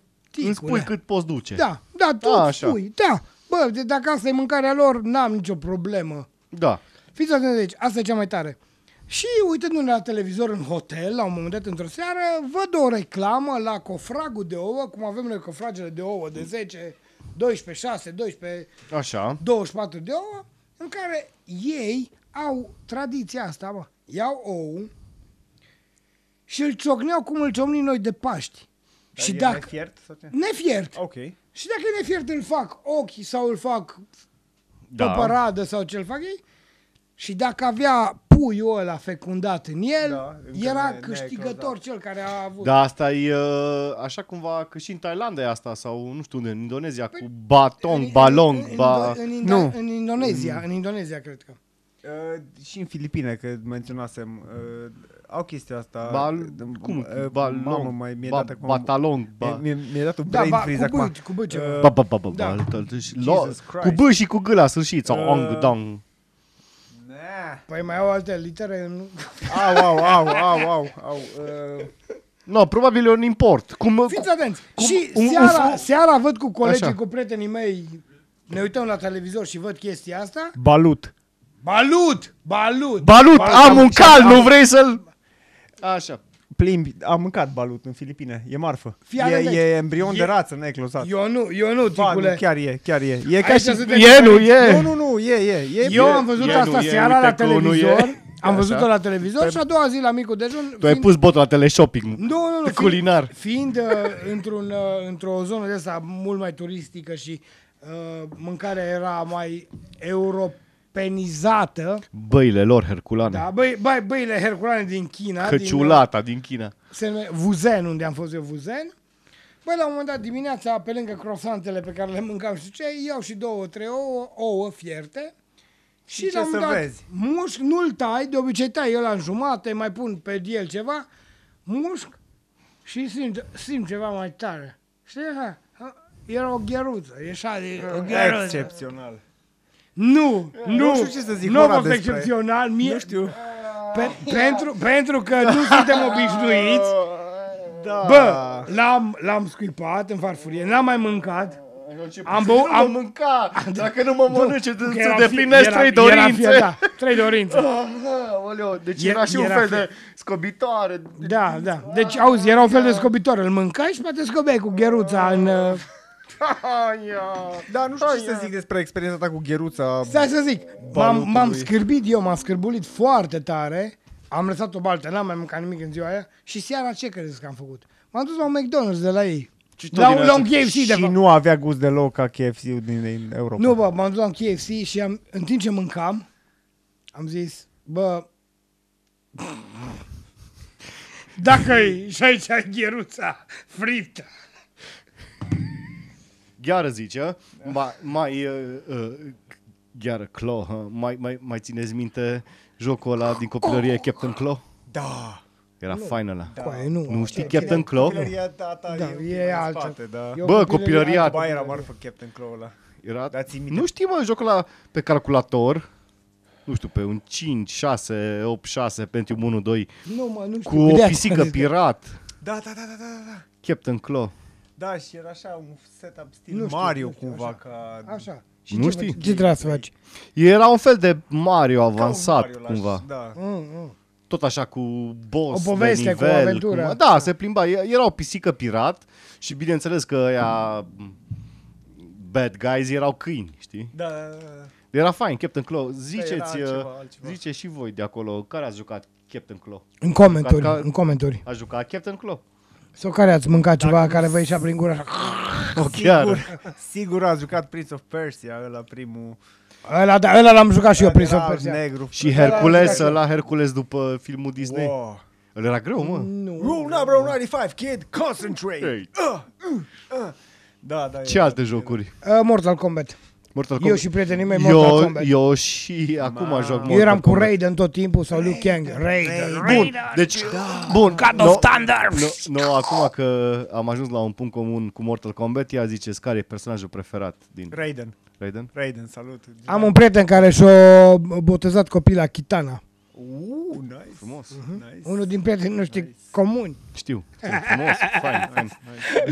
Îmi spui cât poți duce. Da, tu așa. spui, da. Bă, dacă asta e mâncarea lor, n-am nicio problemă. Da. Fiți atenți aici, asta e cea mai tare. Și uitându-ne la televizor în hotel, la un moment dat, într-o seară, văd o reclamă la cofragul de ouă, cum avem noi cofragele de ouă de 10, 12, 6, 12, Așa. 24 de ouă, în care ei au tradiția asta, mă. Iau ou și îl ciocneau cum îl ciocnim noi de Paști. Și E dacă... nefiert sau ce? Nefiert. Ok. Și dacă e nefiert, îl fac ochii sau îl fac Da. păpăradă sau ce-l fac ei. Și dacă avea puiul ăla fecundat în el, Da, încă era ne- câștigător cel care a avut. Da, asta e așa cumva, că și în Thailanda e asta, sau nu știu unde, în Indonezia, cu batong, balong, Nu. În Indonezia, în Indonezia cred că. Și în Filipine, că menționasem, au chestia asta. Cum? Mamă, mai mi-e dată acum... Batalong, Mi-e dat un Da, brain freeze cu acum. bâci, cu bâci. Da. Jesus Cu Christ. B și cu G la sfârșit, sau ong, dong. Nah. Păi mai au alte litere în... Au. No, probabil e un import. Fiți atenți. Și un seara văd cu colegii, Așa. cu prietenii mei, ne uităm la televizor și văd chestia asta. Balut. Balut! Am un cal, nu vrei să-l... Așa. Plimbi, am mâncat balut în Filipine, e marfă. Fii atent. E embrion de rață neeclosat. Eu nu, Ba, nu, ticule. chiar e. E ca Aici și... suntem Nu, diferiți. e. Nu, e. Eu am văzut e, asta nu e, seara uite la că unul televizor. e. Am văzut-o Așa. la televizor și a doua zi la micul dejun. Tu ai pus botul la teleshopping. Nu, Culinar. Fiind într-o zonă de asta mult mai turistică și mâncarea era mai europenizată, Băile lor herculane. da, băile herculane din China, Căciulata din China. se numește Wuzen, unde am fost eu, Wuzen. Băi, la un moment dat dimineața, pe lângă croissantele pe care le mâncam și ce, iau și 2-3 ouă fierte. Și ce la un să moment dat, vezi? mușc, nu-l tai, de obicei tai el în jumate, mai pun pe el ceva, mușc și simt ceva mai tare. Știi? Era o gheruță, ieșa de o gheruță. Excepțional. Nu știu ce să zic, nu a Horat, fost despre- excepțional. Mie, Nu știu. pentru că nu suntem obișnuiți. Da. Bă, l-am scuipat în farfurie, n-am mai mâncat. Am băut, Nu mă mânca, dacă nu mă mănânci, că îți era deplinesc era- 3 era dorințe. da, 3 dorințe. Aoleu, deci era și un era fel fi- de scobitoare. Da. Deci, auzi, era un fel de scobitor. Îl mâncai și poate scobeai cu gheruța în... Da, nu știu ce să zic despre experiența ta cu gheruța. Stai să zic, Balutului. m-am scârbit eu, m-am scârbulit foarte tare. Am lăsat o baltă, n-am mai mâncat nimic în ziua aia. Și seara ce credeți că am făcut? M-am dus la un McDonald's de la ei. La un KFC de Și fapt. nu avea gust deloc ca KFC-ul din Europa. Nu, bă, m-am dus la un KFC și în timp ce mâncam, am zis, bă, dacă e și aici gheruța friptă. Gheară zice, Gheară, Claw, mai țineți minte jocul ăla din copilărie, Captain Claw? Da. Era fain ăla. Păi, nu. Nu știi Captain Claw? Copilăria ta Da, e altă. spate, da. Eu Bă, copilăria- copilăria- Ba, era marfă Captain Claw ăla. Era... Da, ții minte. Nu știi, mă, jocul ăla pe calculator, nu știu, pe un 5, 6, 8, 6, Pentium 1, 2, Nu, mă, nu știu. cu o De-aia pisică ți-am zis. pirat, Da. Captain Claw. Da, și era așa un setup stil Nu știu, Mario nu știu, cumva așa. ca... Așa. Și Nu ce știi? faci? Ce trebuie să faci? Era un fel de Mario Ca un avansat, Mario cumva. Da. Tot așa cu boss O poveste, de cu nivel. o aventură. Da, se plimba. Era o pisică pirat și bineînțeles că ăia bad guys erau câini, știi? Da. Era fain, Captain Claw. Ziceți, altceva. zice și voi de acolo, care ați jucat Captain Claw? În comentarii, Ca- în comentarii. A jucat Captain Claw? Sau care ați mâncat ceva care vă ieșea prin gură așa? Sigur ați jucat Prince of Persia, ăla primul. Ăla l-am jucat și eu, Prince of Era Persia. negru. Și Hercules, ăla Hercules după filmul Disney. Wow. Ăla era greu, mă. Nu. Rule number 95, kid, concentrate. Hey. Da. Ce alte jocuri? Mortal Kombat. Mortal Eu și prietenii mei Mortal Kombat. Eu și acum joc Mortal Eu eram cu Kombat. Raiden tot timpul sau Liu Kang. Raiden. Bun, deci, bun, God of Thunder. No, acum că am ajuns la un punct comun cu Mortal Kombat, ia ziceți care e personajul preferat din Raiden, Raiden? salut. Am un prieten care și-a botezat copila Kitana. Nice. Frumos. Nice. Unul din prietenii noștri comuni. Știu, frumos, fain.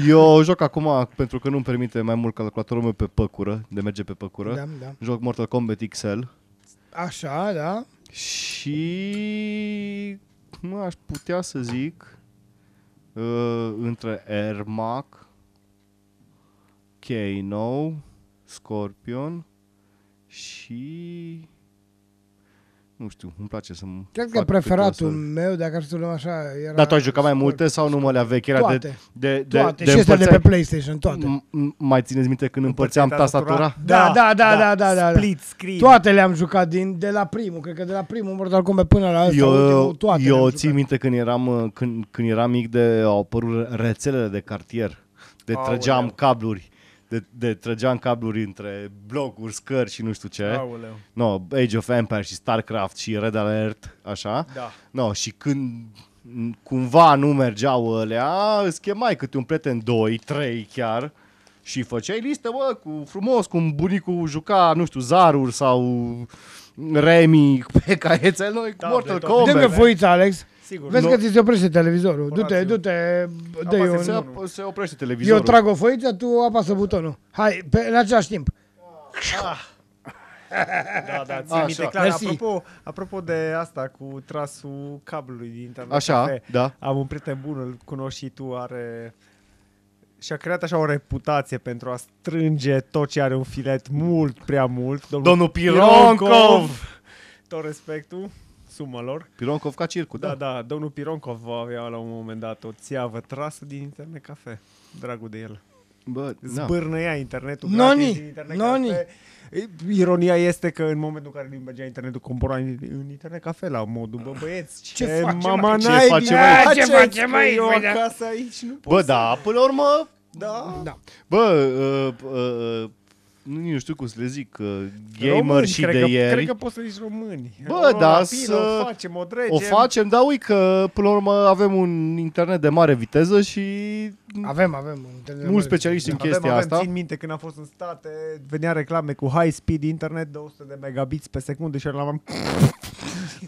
Eu joc acum, pentru că nu-mi permite mai mult calculatorul meu pe păcură, de merge pe păcură. Da. Joc Mortal Kombat XL Așa, da. și nu aș putea să zic între Ermac, Kano, Scorpion și nu știu, îmi place să mă Cred că fac preferatul câte o să- meu, dacă ar să luăm așa, era... Dar tu ai jucat mai Scorpion. multe sau nu mă le vechi? Era Toate. de Toate. Și astea de pe PlayStation, toate. Mai țineți minte când împărțeam tastatura? Da. Split screen. Toate le-am jucat de la primul, cred că de la primul Mortal Kombat până la ăsta, ultimul, toate le-am Eu jucat. țin minte când eram mic au apărut rețelele de cartier. Trăgeam cabluri. Trăgeam cabluri între blocuri, scări și nu știu ce. Aoleu. No, Age of Empires și StarCraft și Red Alert, așa. Da. No, și când cumva nu mergeau alea, îți chemai câte un prieten, 2, 3 chiar, și făceai listă, bă, cu bunicul juca, nu știu, zaruri sau Remi pe caiețel, noi Da, Mortal de tot. Kombat. Dă-mi o foiță, Alex. Sigur. Vezi Nu. că ți se oprește televizorul. Rațiu. Du-te, dă Apasă eu. Se oprește televizorul. Eu trag o foiță, tu apasă butonul. Hai, în același timp. Da, ții Așa. minte clar. Mersi. Apropo de asta cu trasul cablului din internet. Așa, cafe, da. Am un prieten bun, îl cunoști și tu, și-a creat așa o reputație pentru a strânge tot ce are un filet mult, prea mult. Domnul Pironkov! Tot respectul sumelor. Pironkov ca circul, Da, da. da, domnul Pironkov avea la un moment dat o țeavă trasă din internet cafe. Dragul de el. Bă, da. Zbârnăia internetul Noni, gratis din internet noni. cafe. Ironia este că în momentul în care îmi mergea internetul, compora în internet cafe la modul, bă băieți, Ce facem mama aici? Ce n-ai facem din aici? faceți, Ce facem că aici, eu bă, da. acasă aici nu pot Bă, să- da, până la urmă, Da. Da. nu știu cum să le zic, gamer Români, și cred de că, ieri. Cred că poți să zici români. Bă, da, rapidă, o facem, o dregem. O facem, dar ui că până la urmă avem un internet de mare viteză și Avem. mulți specialiști în chestia asta. Țin minte când am fost în state, venea reclame cu high speed internet, 200 de megabits pe secundă și eu l-am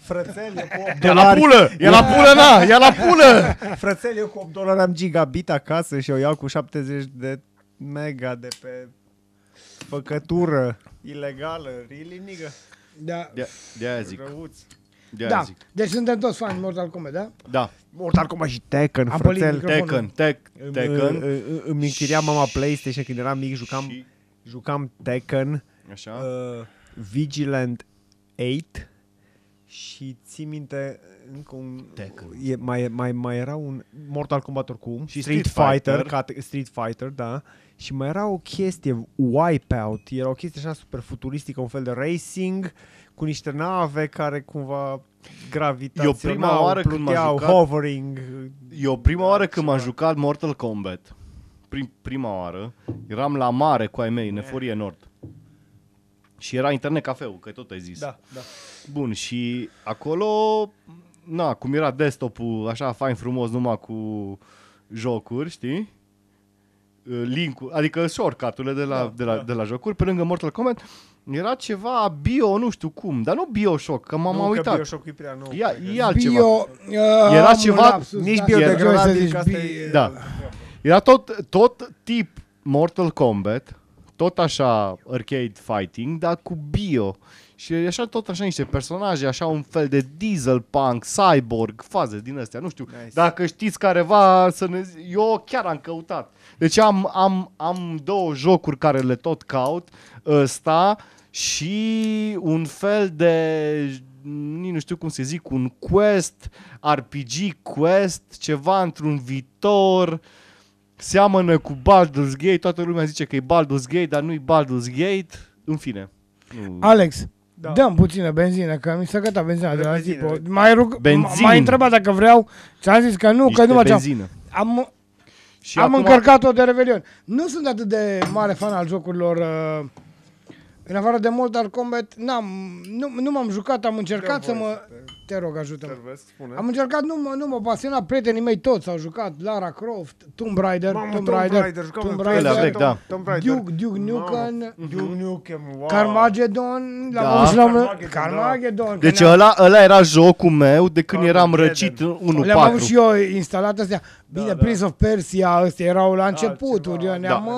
frățel, eu cu 8 E la dolari. pulă! E la pulă, na! E la pulă! Frățel, eu cu 8 dolari am gigabit acasă și eu iau cu 70 de mega de pe făcătură ilegală. Really, nigga? Da. De-aia zic. Răuț. De-aia Da. zic. Deci suntem toți fani Mortal Kombat, da? Da. Mortal Kombat și Tekken, Am pălit frățel. microfonul. Tekken. Îmi închiria mama PlayStation când eram mic, Și- jucam Tekken, Așa. Vigilant 8 și ții minte încă un Tekken. mai era un Mortal Kombat oricum, Și Street Fighter, da, și mai era o chestie Wipeout, era o chestie așa super futuristică, un fel de racing cu niște nave care cumva gravitaționau, Eu prima oară când m-am pluteau, jucat- hovering. Eu prima oară când m-am ceva. jucat Mortal Kombat, prima oară, eram la mare cu ai mei, în Eforie Nord. Și era internet cafeu, că tot ai zis. Da. Bun, și acolo, na, cum era desktop-ul așa fain frumos numai cu jocuri, știi? Link-ul, adică shortcut-urile de la jocuri, pe lângă Mortal Kombat, era ceva bio, nu știu cum, dar nu Bioshock, că m-am uitat. Că Bioshock e prea nou. E altceva. Bio, Era am un ceva- lapsus, nici da. biodegradabil, Să zici că asta bi- e- Da. Era tot tip Mortal Kombat, tot așa arcade fighting, dar cu bio. Și așa tot așa niște personaje, așa un fel de diesel punk, cyborg, faze din astea, nu știu. Nice. Dacă știți careva să ne eu chiar am căutat. Deci am două jocuri care le tot caut, ăsta și un fel de nu știu cum să zic, un quest, RPG quest, ceva într-un viitor. Seamănă cu Baldur's Gate, toată lumea zice că e Baldur's Gate, dar nu e Baldur's Gate. În fine. Nu. Alex, Da. dăm puțină benzină, că mi s-a gătat benzina de la Benzină. Zipo. M-ai Benzină. întrebat dacă vreau, ți-am zis că nu, Niște că nu mergeam. benzină. Și Am acum- încărcat-o de Revelion. Nu sunt atât de mare fan al jocurilor. În afară de Mortal Kombat, nu m-am jucat, am încercat să mă... Te rog, ajută-mă. Am încercat, nu m-a pasionat, prietenii mei toți s-au jucat, Lara Croft, Tomb Raider, Tomb Raider, jucam la Alea vechi, da. Tomb Raider. Duke Nukem, Duke Nukem, wow. Carmageddon, Da. la și la Carmageddon, Carmageddon. Deci că ne-am- ăla era jocul meu de când eram răcit în 1.4. le-am avut și eu instalat astea. Bine, Da, Prince of Persia, ăstea erau la începuturi, Altceva. ne-am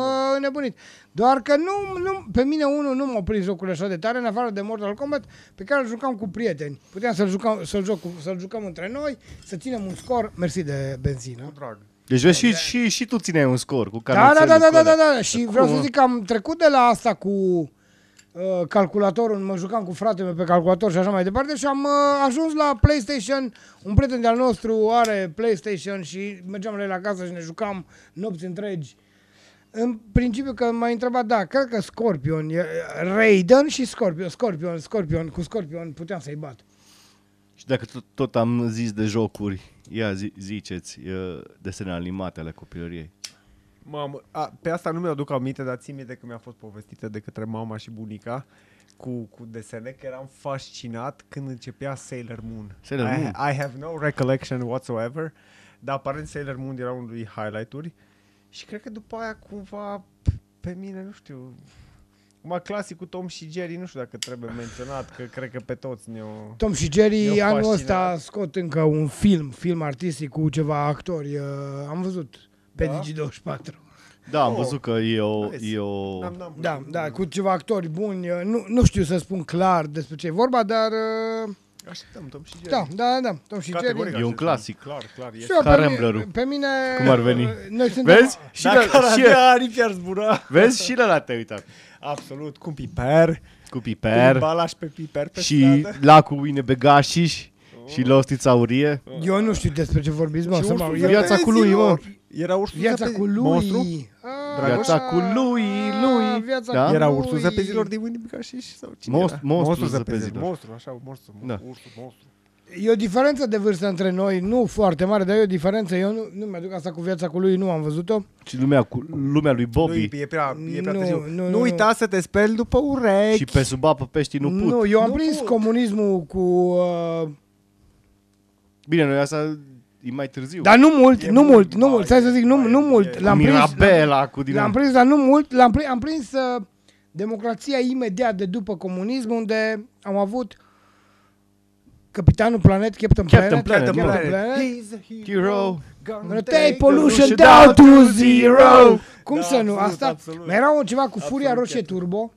nebunit. Doar că nu, pe mine nu m-au prins jocurile așa de tare, în afară de Mortal Kombat, pe care îl jucam cu prieteni. Puteam să-l jucăm între noi, să ținem un scor. Mersi de benzină. Drag. Deci vezi, și tu țineai un scor cu Da, carnețelul cu alea. da. Și vreau să zic că am trecut de la asta cu calculatorul, mă jucam cu fratele meu pe calculator și așa mai departe și am ajuns la PlayStation. Un prieten de-al nostru are PlayStation și mergeam la el acasă și ne jucam nopți întregi. În principiu că m-ai întrebat, da, cred că Scorpion, Raiden și Scorpion, cu Scorpion puteam să-i bat. Și dacă tot am zis de jocuri, ia ziceți desene animate ale copilăriei. Mamă, pe asta nu mi-aduc aminte, dar țin minte că mi-a fost povestită de către mama și bunica cu desene, că eram fascinat când începea Sailor Moon. Sailor Moon. I have no recollection whatsoever, dar aparent Sailor Moon era unul din highlight-uri și cred că după aia cumva pe mine, nu știu, Acum clasicul Tom și Jerry, nu știu dacă trebuie menționat, că cred că pe toți ne-o... Tom și Jerry Eu anul fascinat. ăsta scot încă un film artistic cu ceva actori. Am văzut pe Da? Digi24. Da, am văzut că e o... Nice. E o... Da, cu ceva actori buni. Nu știu să spun clar despre ce e vorba, dar... Așteptăm Tom și Jerry. Da, Tom și Jerry. Categoric E un așteptăm. clasic. Clar. Și eu, Ca pe Ramblerul. pe mine... Cum ar veni? Noi suntem... Vezi? Și Dacă ar și avea aripi ar zbura. vezi? Și la te-ai uitat. Absolut, cu piper. Cu Piper Balaș pe piper pe și stradă. lacul Vine Begașiș și Lostița Aurie. Eu nu știu despre ce vorbiți, mă. Și Să mă ursul eu- Viața cu lui, mă. Era ursul Viața cu lui. Monstru? Viața cu lui. Viața Da? cu Era lui. ursul zăpezilor din Winnie Begașiș sau cine Monstru- era? monstru zăpezilor. Monstru, așa, monstru. Da. Monstru. E o diferență de vârstă între noi, nu foarte mare, dar e o diferență. Eu nu mi-aduc asta cu Viața cu lui, nu am văzut-o. Și lumea lui Bobby. E prea Nu, târziu. nu, Nu uita să te speli după urechi. Și pe sub apă peștii nu put. Nu, eu am Nu prins pot. comunismul cu... Bine, noi asta e mai târziu. Dar nu mult, E nu mult, mult, mai, stai să zic, nu e, mult. e. L-am prins, Mirabela cu din l-am prins, dar nu mult. Am prins democrația imediat de după comunism, unde am avut Capitanul Planet, Captain Planet. Planet, mă. He's a Hero. Gonna take pollution down to zero. Cum să nu? Asta Absolut. mai era ceva cu Furia Absolut, Roșie chiar. Turbo.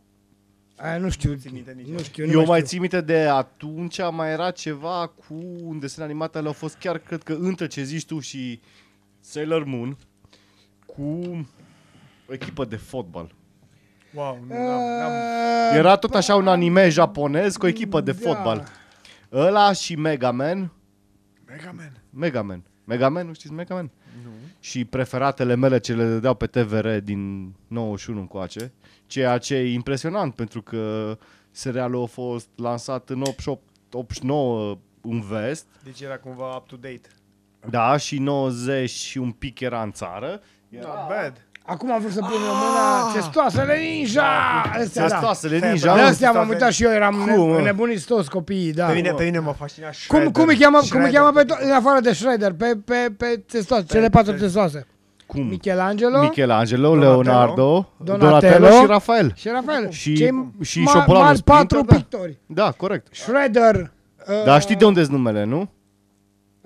Aia nu știu. țin minte nici Nu eu. știu, Eu mai știu. țin minte de atunci, mai era ceva cu un desen animat, ale au fost chiar, cred că între ce zici tu și Sailor Moon, cu o echipă de fotbal. Wow, nu, Era tot așa un anime japonez cu o echipă de Da. fotbal. Ăla și Mega Man. Mega Man. Mega Man, nu știți Mega Man? Nu. Și preferatele mele ce le dădeau pe TVR din 91 încoace, ceea ce e impresionant pentru că serialul a fost lansat în 88-89 în vest, Deci era cumva up to date. da, și 90 și un pic era în țară. Not bad. Acum am vrut să pun o mână Testoasele Ninja! Astea, da. Testoasele Stai, Ninja. De Da, astea m-am Testoase- uitat și eu, eram Cum, mă? nebuniți toți copiii, da. Pe mine mă fascina Cum îi cheamă pe toți, în afară de Shredder, pe testoase, cele patru testoase? Cum? Michelangelo Michelangelo, Leonardo, Donatello Donatello și Rafael. și Rafael. Și- Cei și șobolanul mari patru Splinter, da. pictori. Da, corect. Shredder. Dar știi de unde sunt numele, nu?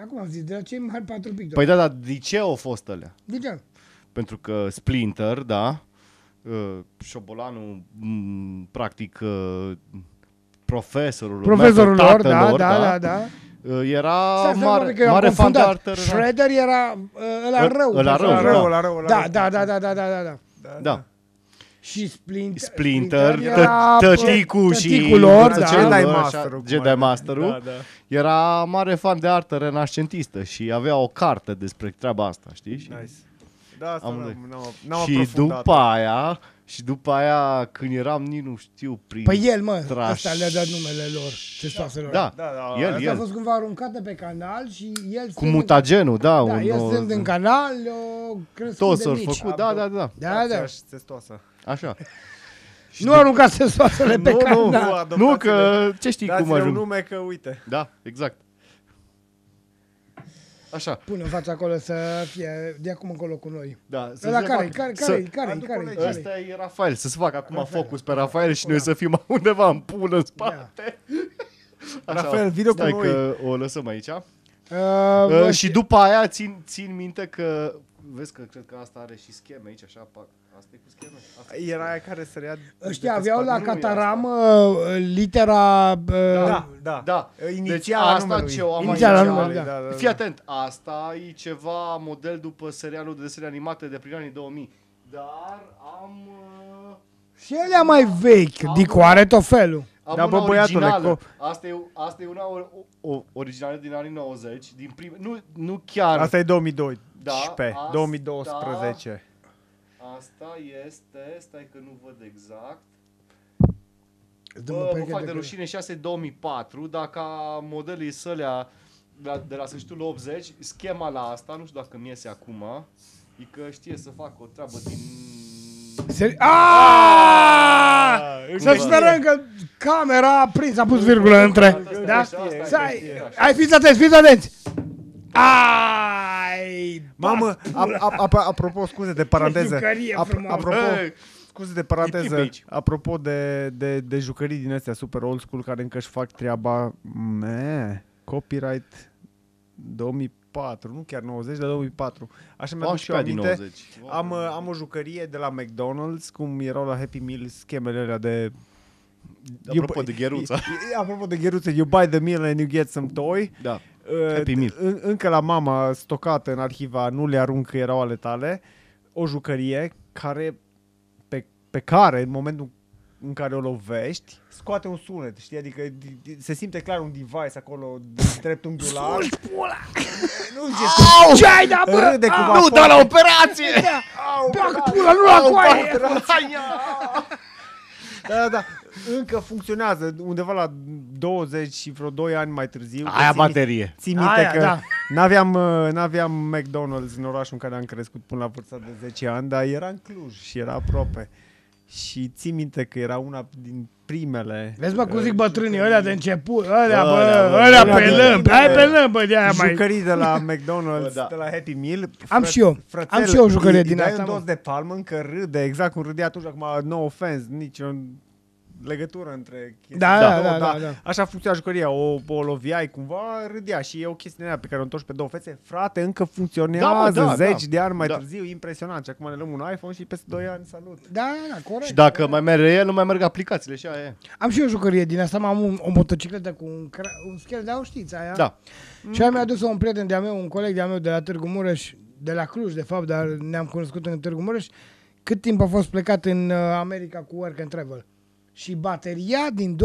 Acum am zis, de la cei mari patru pictori. Păi da, dar de ce au fost alea? De ce? Pentru că Splinter, da, șobolanul, practic, profesorul Profesorul lor, tatălor, da. era Stai, un mare, pic, că eu am mare fan de confundat. Arthur. Shredder era ăla rău. Ăla rău, personajul. da. Da. Da. Și Splinter, era tăticul și tăticul lor, da. Jedi așa, Masterul. Jedi Masterul. Da, da. Era mare fan de artă renascentistă și avea o carte despre treaba asta, știi? Și, Nice. Da, asta Am n-am și după aia, când eram, nici nu știu, prin Păi el, mă, trash. ăsta le-a dat numele lor, testoaselor. Da, Da, el, Asta a el. fost cumva aruncată pe canal și el... Cu stând mutagenul, da. în, da, el stând în canal, o crescut Toți de s-au mici. făcut, da. Da. Testoasă. Așa. Nu aruncați testoasele pe canal. Nu, că ce știi cum Dați-le un ajung. nume că uite. Da, exact. Așa. Pune în fața acolo să fie de acum încolo cu noi. Da, Ăla care? Aduc Ăsta e Rafael, să se facă acum focus pe Rafael și noi să fim undeva în pulă în spate. Așa, Rafael, video cu stai noi. că o lăsăm aici. Bă, Și după aia țin minte că vezi că cred că asta are și scheme aici, așa, pac. Asta e cu scheme. Asta e. Era aia care sărea... ăștia de pe aveau spate. la nu e cataramă litera... Da. Da, Inițiala deci asta numelui. ce o am Inițiala aici, numelui, da. Fii atent, asta e ceva model după serialul de desene animate de prin anii 2000. Dar am... Și ele mai vechi, Dicu are tot felul. Am Da, una bă, băiatule, originală. Asta e una originală din anii 90, din nu chiar... Asta e 2012, asta- 2012. Asta este, stai că nu văd exact. Dă-mă Mă pereche fac de de rușine 6 2004, dacă modelii sălea de la sfârșitul 80, schema la asta, nu știu dacă mi iese acum, e că știe să facă o treabă din... Să sperăm că camera a prins, a pus virgulă între. Da? Asta Hai, fiți atenți! Ai! Mamă, apropo, scuze de paranteză. jucărie frumoasă. Apropo, scuze de E paranteză, timp aici. apropo de jucării din astea super old school care încă își fac treaba, copyright 2004, nu chiar 90, dar 2004. Așa mi-aduc și eu 11 din aminte. 90. Am o jucărie de la McDonald's, cum erau la Happy Meal schemele alea de... Apropo de gheruța. Apropo de gheruță, you buy the meal and you get some toy. Da. Happy Meal. Încă la mama, stocată în arhiva, nu le arunc că erau ale tale, o jucărie care, pe care, în momentul în care o lovești, scoate un sunet, știi? Adică se simte clar un device acolo dreptunghiular. Nu Ce ai da, bă? râde cum Nu, dar la operație! Plac pula, nu la coaie! Da. Încă funcționează undeva la 20 și vreo 2 ani mai târziu. Aia baterie. Ții minte Aia, că da. n-aveam McDonald's în orașul în care am crescut până la vârsta de 10 ani, dar era în Cluj și era aproape. Și ții minte că era una din primele... Vezi, mă, cum zic bătrânii ălea de început, ălea Ălea pe din- lâmb, hai pe lâmb, bă, de-aia mai... Jucării de la McDonald's, Da. de la Happy Meal. Am și eu. Am și eu o jucărie din asta. asta, Îi dai mă. un dos de palmă, încă râde, exact cum râdea atunci, acum, no offense, nicio legătură între Da. Așa funcționa jucăria, o loviai cumva, râdea și e o chestie aia pe care o întorci pe două fețe. Frate, încă funcționează zeci de ani mai târziu, impresionant. Și acum ne luăm un iPhone și peste 2 ani, salut. Da, corect. Și dacă mai merge el, nu mai merg aplicațiile și aia e. Am și eu o jucărie din asta, am o motocicletă cu un schel de știți aia. Da. Și aia mi-a dus un prieten de-a meu, un coleg de-a meu de la Târgu Mureș, de la Cluj, de fapt, dar ne-am cunoscut în Târgu Mureș, cât timp a fost plecat în America cu Work and Travel. Și bateria din 2006-2007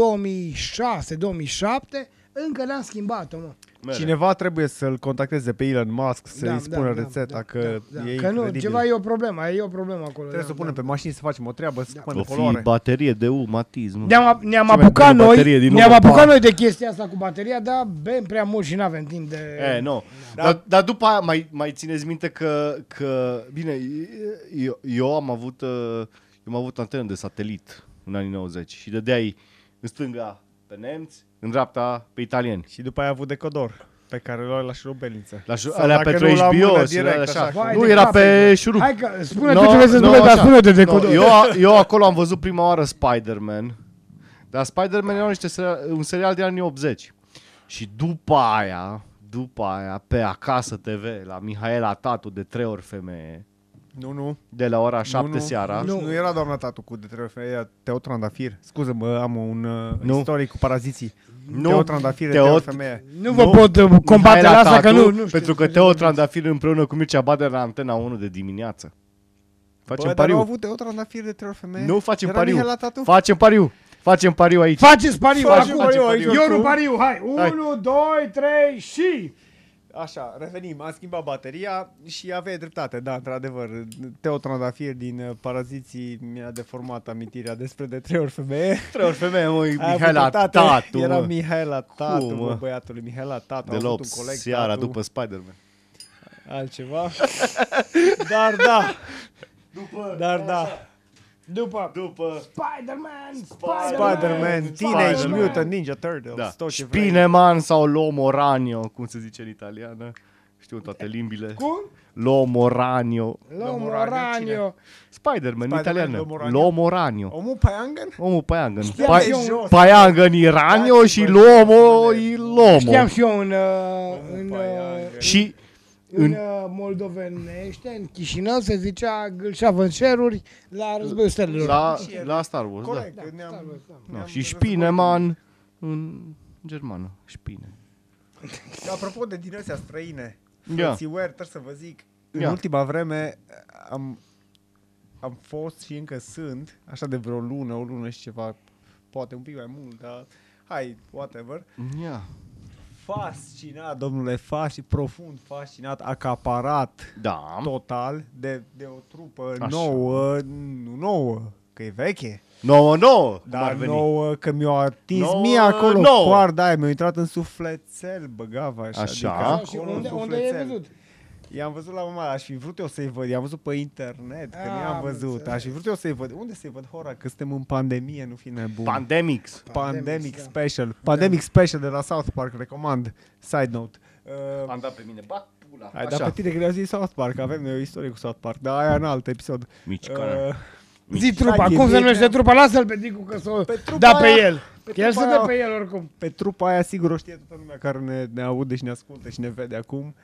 încă n-am schimbat-o, mă. Mere. Cineva trebuie să-l contacteze pe Elon Musk, să-i spună rețeta, că e Că incredibil. nu, ceva e o problemă acolo. Trebuie să o punem pe mașini să facem o treabă, să O de fi poloare. baterie de Matiz, nu? Ne-am Ce mai apucat bună baterie din ne-am nou, apucat pa. noi de chestia asta cu bateria, dar bem prea mult și n-avem timp de... Nu. Dar după aia mai țineți minte că bine, eu am avut antenă de satelit în anii 90 și dădeai în stânga pe nemți, în dreapta pe italieni. Și după aia a avut decodor, pe care l-au la șurubelniță. Alea pentru HBO și așa. Vai Nu, de era cap. pe șurub. Hai că spune tu ce vrei să spune, dar așa. spune de decodor. Eu acolo am văzut prima oară Spider-Man. Dar Spider-Man era un serial de anii 80. Și după aia, pe Acasă TV, la Mihaela Tatu, de 3 ori femeie, Nu. de la ora 7 seara. Nu era doamna Tatu cu de 3 ori femeie, era Teo Trandafir. Scuză-mă, am un Nu. istoric cu paraziții. Nu. Teo Trandafir de 3 ori femeie. Nu vă pot combate Mihaela la asta, că Tatu, nu știu. pentru că Teo Trandafir împreună cu Mircea Bader la Antena 1 de dimineață. Facem Bă, dar pariu. au avut Teo Trandafir de 3 ori femeie? Nu facem Era pariu. Mihaela Tatu? Facem pariu aici. Faceți pariu Facem acum. pariu aici, Eu oricum. nu pariu, hai. Hai. 1, 2, 3 și... Așa, revenim. Am schimbat bateria și aveai dreptate. Da, într-adevăr, Teo Trandafir din Paraziții mi-a deformat amintirea despre de 3 ori femeie. 3 ori femeie, mă, Ai Mihaela avut dreptate. Tatu. Era mă. Mihaela Tatu, Cum, mă? mă, băiatul Mihaela Tatu. De A la avut 8 un coleg seara Tatu, după Spider-Man. altceva. Dar da. Dar da. După Spider-Man. Spider-Man, Teenage Spider-Man. Mutant Ninja Turtles, Da. tot ce vrei. Spineman sau L'Uomo Ragno, cum se zice în italiană. Știu toate limbile. Cum? L'Uomo Ragno. L'Uomo Ragno, Ragno. Spider-Man în Spider-Man, italiană. L'Uomo Ragno. L'Uomo Ragno. Omul Paiangan? Omul Paiangan. Știam de jos. Paiangan e Ragno și Dați-vă L'Uomo de- e L'Uomo. Știam și eu în Paiangan. Și în moldovenește, în Chișinău, se zicea gâlșeavă în șeruri la războiul stelelor. la Star Wars, da. Corect, Da, ne-am... Star Wars, da. ne-am Și Spineman în germană. Spine. Apropo de din astea străine, Ia. frățiueri, trebuie să vă zic, în Ia. ultima vreme am fost și încă sunt, așa de vreo o lună și ceva, poate un pic mai mult, dar hai, whatever. Ia. Fascinat, domnule, profund fascinat, acaparat Da. total de o trupă Așa. nouă, că e veche. Nouă, Dar nouă, că mi-a atins Nouă, mie acolo nouă. coarda aia, mi-a intrat în sufletel, băgava așa. Așa. Adică Și acolo în unde ai sufletel. văzut? I-am văzut la mama, aș fi vrut eu să-i văd, i-am văzut pe internet, că nu i-am Am văzut, înțeles. aș fi vrut eu să-i văd. Unde să-i văd, Hora, că suntem în pandemie, nu fi nebun. Pandemics. Pandemic da. Special. Pandemic Special de la South Park, recomand. Side note. Am dat pe mine. Bag pula. Ai dat pe tine că ne-au zis South Park, avem noi o istorie cu South Park, dar aia în alt episod. Mici care. Zi trupa, Shaggy, cum se Vietnam. numește trupa? Lasă-l pe Dicu că s-o Pe trupa da pe aia- el. pe El trupa să dă aia- pe el oricum. Pe trupa aia sigur o știe toată lumea care ne aude și ne ascultă și ne vede acum.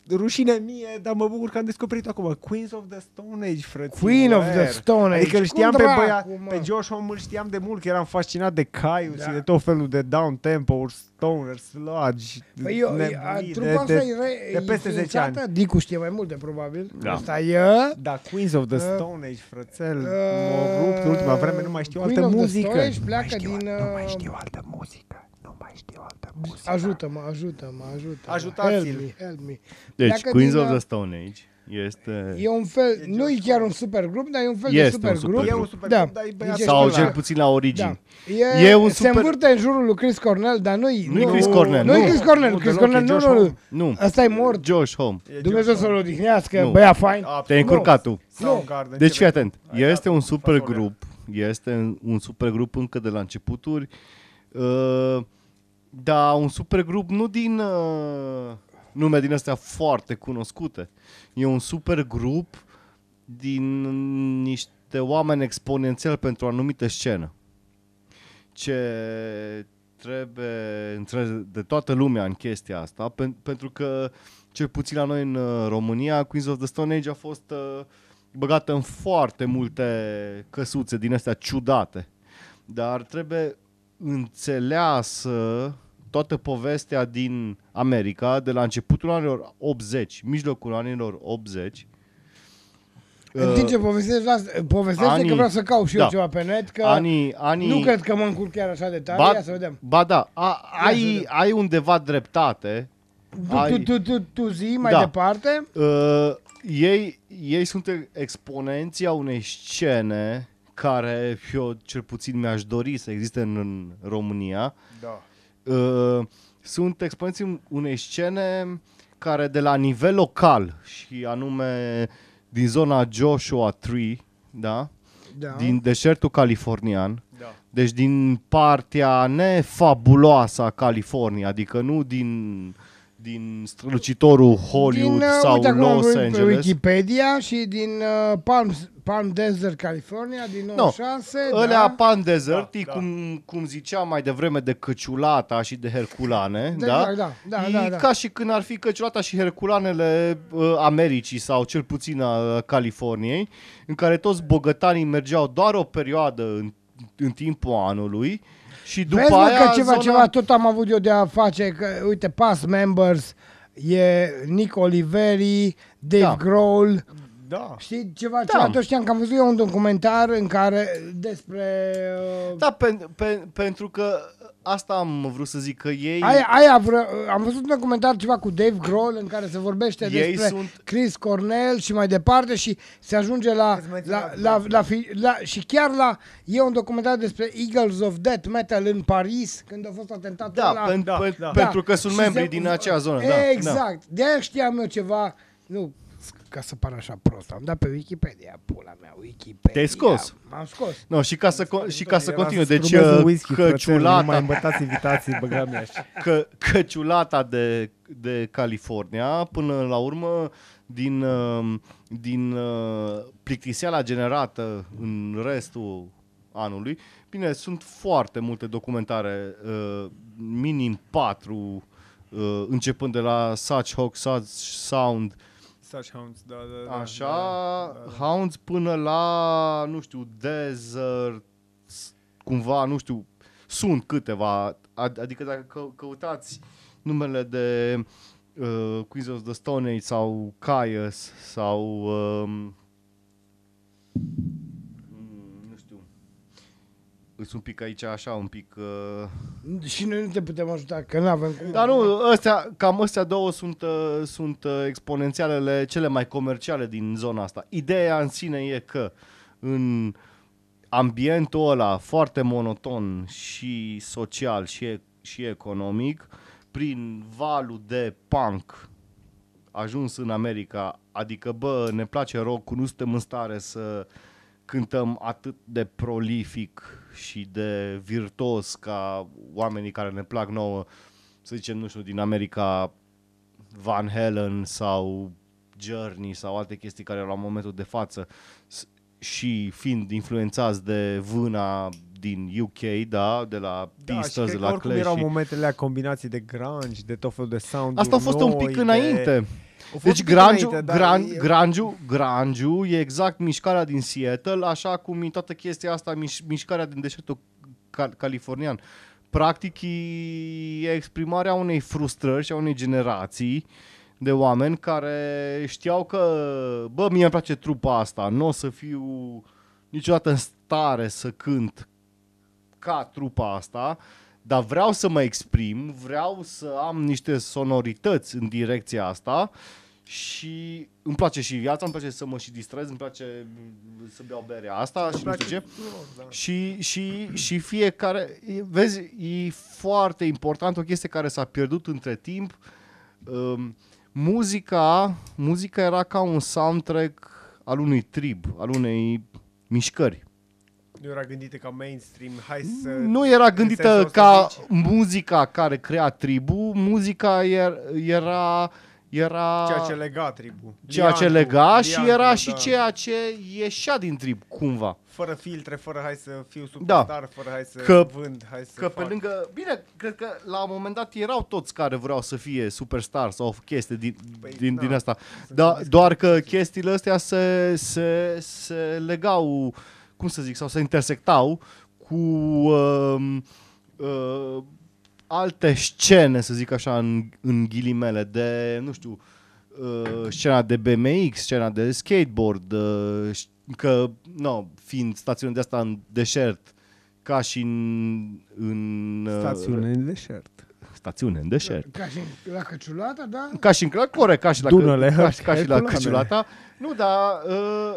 Rușine mie, dar mă bucur că am descoperit acum Queens of the Stone Age, frățioare. Queen of the Stone Age. Adică îl știam Cum pe dracu, băiat, mă? pe Josh Homme îl știam de mult, că eram fascinat de Caius Da. și de tot felul de down-tempo, stoner, sludge, Păi eu, nebunii trupa asta de peste 10 ani. Dicu știe mai multe, probabil. Da. Asta e... Da, Queens of the Stone Age, frățel, m-au rupt în ultima vreme, nu mai știu Queen altă of the muzică. Stone Age pleacă din... Nu mai știu altă muzică, nu mai știu altă muzică. Ajută-mă. Ajutați-l. Help me. Deci, Pleacă Queens din, of the Stone Age este... E un fel, nu e chiar un supergrup, dar e un fel de Este un supergrup. supergrup. E un supergrup, dar e din băiat ce Sau știu, cel puțin la origini. Da. E un Se super- învârte în jurul lui Chris Cornell, dar nu-i... Nu-i Chris Cornell, Nu-i nu. Chris Cornell, Nu, Chris deloc, Cornell, e nu, Josh nu, Homme. Nu. Ăsta e mort. Josh Homme. Dumnezeu să-l odihnească, Nu. băia fain. Te-ai încurcat tu. Soundgarden, Deci ce fii vrei. atent. Este un supergrup. Este un supergrup încă de la începuturi. Dar un supergrup nu din nume din astea foarte cunoscute. E un supergrup din niște oameni exponențiali pentru o anumită scenă. Ce trebuie înțeles de toată lumea în chestia asta, pentru că cel puțin la noi în România, Queens of the Stone Age a fost băgată în foarte multe căsuțe din astea ciudate. Dar trebuie înțeleasă toată povestea din America de la începutul anilor 80, mijlocul anilor 80. În timp ce povestește anii- că vreau să caut și eu da. ceva pe net, că Anii nu cred că mă încurc chiar așa de tare, ia să vedem. Ba da, să vedem. ai undeva dreptate. Tu zi mai Da. departe. Ei sunt exponenții a unei scene care eu cel puțin mi-aș dori să existe în România. Da. Sunt exponenții unei scene care de la nivel local și anume din zona Joshua Tree, da? Da. Din deșertul californian. Da. Deci din partea nefabuloasă a California, adică nu din strălucitorul Hollywood sau uite, acum am Los vorbit pe Angeles. Wikipedia și din Palm Desert, California, din 96. Ălea Pan Desert, Da, e da. cum ziceam mai devreme de Căciulata și de Herculane, da? Exact, da, E da, da. ca și când ar fi Căciulata și Herculanele Americii sau cel puțin a Californiei, în care toți bogătanii mergeau doar o perioadă în timpul anului și după Vezi, mă, aia că ceva tot am avut eu de a face, că, uite, past members, e Nick Oliveri, Dave Da. Grohl, Da. știi, ceva, tot știam că am văzut eu un documentar în care despre... Da, pentru că asta am vrut să zic, că ei... am văzut un documentar ceva cu Dave Grohl în care se vorbește Ei despre sunt- Chris Cornell și mai departe și se ajunge și chiar e un documentar despre Eagles of Death Metal în Paris când a fost atentatul Da, ăla. pentru că sunt Și membri din acea zonă. Da, Exact. De-aia știam eu ceva. Nu, ca să par așa prost. Am dat pe Wikipedia, pula mea, Wikipedia. Te-ai scos. M-am scos. No, și ca să continui, deci Nu mai Căciulata, îmbătați invitații, băga mea. Căciulata de California, până la urmă, din plictiseala generată în restul anului, bine, sunt foarte multe documentare, minim 4, începând de la Such Hawk, Such Sound, Such Hounds, da. așa, Hounds până la, nu știu, Desert, cumva, nu știu, sunt câteva, adică dacă căutați numele de Queens of the Stone Age sau Caius sau nu știu, îs un pic aici așa, un pic... Și noi nu te putem ajuta, că nu avem cum. Dar nu, cam astea două sunt exponențialele cele mai comerciale din zona asta. Ideea în sine e că în ambientul ăla foarte monoton și social și economic, prin valul de punk ajuns în America, adică bă, ne place rock-ul, nu suntem în stare să cântăm atât de prolific și de virtuos ca oamenii care ne plac nouă, să zicem, nu știu, din America, Van Halen sau Journey sau alte chestii care erau la momentul de față și fiind influențați de vâna din UK, da, de la Pistols, de la oricum Clash. erau momentele alea, combinații de grunge, de tot felul de sound-uri Asta a fost un pic înainte. Deci grunge-ul e exact mișcarea din Seattle, așa cum e toată chestia asta, mișcarea din deșertul californian. Practic e exprimarea unei frustrări și a unei generații de oameni care știau că, bă, mie îmi place trupa asta, nu o să fiu niciodată în stare să cânt ca trupa asta, dar vreau să mă exprim, vreau să am niște sonorități în direcția asta și îmi place și viața, îmi place să mă și distrez, îmi place să beau berea asta și nu știu ce. Și fiecare, vezi, e foarte important, o chestie care s-a pierdut între timp. Muzica era ca un soundtrack al unui trib, al unei mișcări. Nu era gândită ca mainstream, nu era gândită ca muzica care crea tribul, muzica era ceea ce lega tribul. Ceea ce lega și era și ceea ce ieșea din trib, cumva. Fără filtre, fără hai să fiu superstar, fără hai să vând, hai să fac. Pe lângă, bine, cred că la un moment dat erau toți care vreau să fie superstar sau chestii din asta. Doar că chestiile astea se legau, cum să zic, sau se intersectau cu alte scene, să zic așa, în ghilimele, de, nu știu, scena de BMX, scena de skateboard, că, fiind stațiune de asta în deșert, ca și în stațiune în deșert. Stațiune în deșert. Ca și la Căciulata, da? Corect, ca și la Căciulata. Nu, dar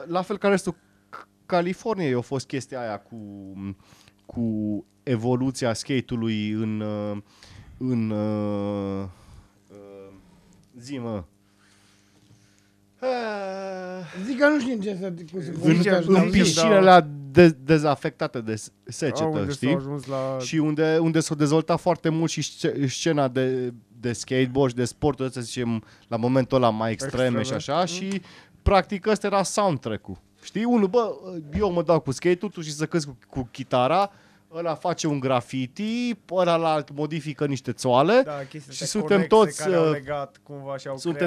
la fel ca restul Californiei a fost chestia aia cu evoluția skate-ului în zi, mă. Zic că nu știm ce să în piscinele dezafectate de secetă, știi? Și unde s-a dezvoltat foarte mult și scena de skateboard și de sporturi, să zicem, la momentul ăla mai extreme și așa, și practic ăsta era soundtrack-ul. Știi? Unul, eu mă dau cu skate-ul, tu și să cânti cu chitara, ăla face un graffiti, ălalt modifică niște țoale și suntem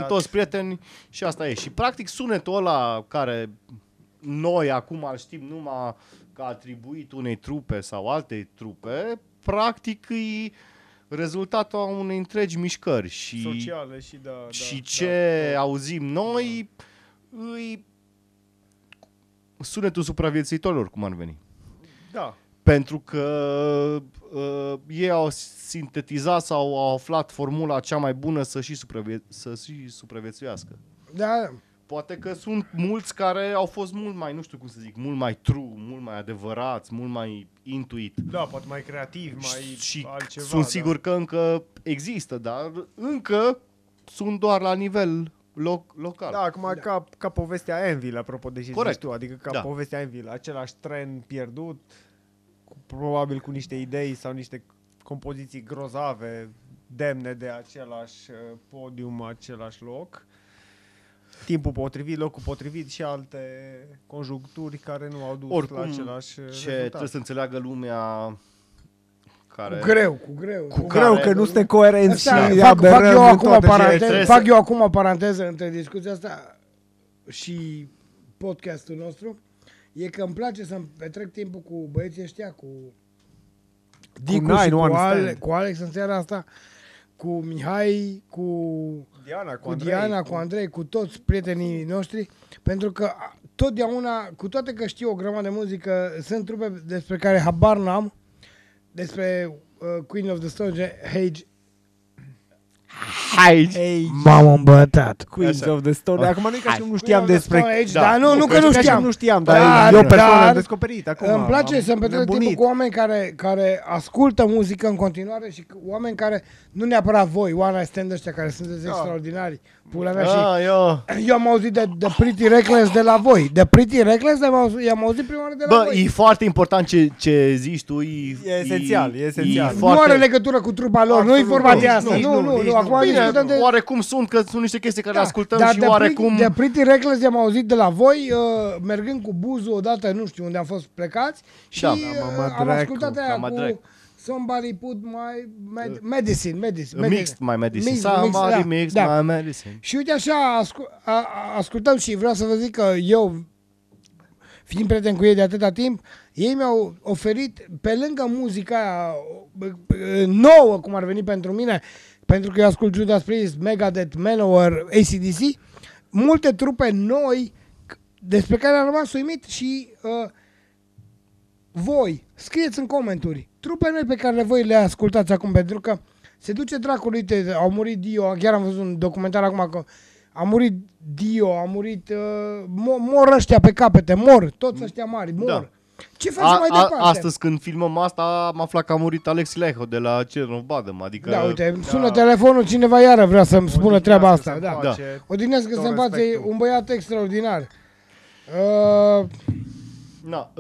toți prieteni și asta e. Și practic sunetul ăla care noi acum îl știm numai ca atribuit unei trupe sau altei trupe, practic e rezultatul unei întregi mișcări și sociale și ce auzim noi îi sunetul supraviețuitorilor, cum ar veni. Da. Pentru că ei au sintetizat sau au aflat formula cea mai bună să și supraviețuiască. Da. Poate că sunt mulți care au fost mult mai, nu știu cum să zic, mult mai true, mult mai adevărați, mult mai intuit. Da, poate mai creativ, mai și altceva. Sunt sigur că încă există, dar încă sunt doar la nivel local. Da, acum ca povestea Anvil, apropo de ce zici tu, adică ca povestea Anvil, același tren pierdut, probabil cu niște idei sau niște compoziții grozave, demne de același podium, același loc, timpul potrivit, locul potrivit și alte conjuncturi care nu au dus oricum, la același rezultat. Trebuie să înțeleagă lumea care... Cu greu, că nu suntem coerenți și fac eu acum o paranteză între discuția asta și podcastul nostru. E că îmi place să-mi petrec timpul cu băieții ăștia, cu Dicu și cu Alex în seara asta, cu Mihai, cu Diana, cu Andrei, cu toți prietenii noștri, pentru că totdeauna, cu toate că știu o grămadă de muzică, sunt trupe despre care habar n-am, despre Queen of the Stone Age. M-am îmbătat. Queens of the Stone. Acum nu e ca și nu știam despre... Da, nu că nu știam. Nu știam, dar eu persoană am descoperit acum. Îmi place să-mi petrec timpul cu oameni care ascultă muzică în continuare și oameni care, nu neapărat voi, one night stand ăștia care sunteți extraordinari, pula mea, și eu. eu am auzit de Pretty Reckless de la voi. De Pretty Reckless i-am auzit prima oară de la Bă, voi. e foarte important ce zici tu. E esențial, e esențial. Nu are legătură cu trupa lor, nu-i vorba de asta. nici Nu, acum Bine, discutăm de... oarecum sunt, că sunt niște chestii care le ascultăm dar și oarecum... De Pretty Reckless i-am auzit de la voi, mergând cu buzul odată, nu știu unde am fost plecați, și Da. am ascultat aia Mama cu Dracu. Somebody put my medicine. Mixed my medicine. Mixed, Somebody da, mixed da. my medicine. Și uite așa, ascultăm și vreau să vă zic că eu, fiind prieten cu ei de atâta timp, ei mi-au oferit, pe lângă muzica aia nouă, cum ar veni pentru mine, pentru că eu ascult Judas Priest, Megadeth, Manowar, AC/DC, multe trupe noi despre care am rămas uimit și voi, scrieți în comentarii, trupe noi pe care voi le ascultați acum, pentru că se duce dracul, uite, au murit Dio, chiar am văzut un documentar acum că a murit Dio, a murit, mor ăștia pe capete, mor, toți ăștia mari, mor. Da. Ce facem mai departe? Astăzi când filmăm asta am aflat că a murit Alex Leho de la Children of Bodom, adică... Da, uite, sună telefonul, cineva iară vrea să-mi spună treaba asta. Da. Da. Odinescu să-mi face un băiat extraordinar. Na,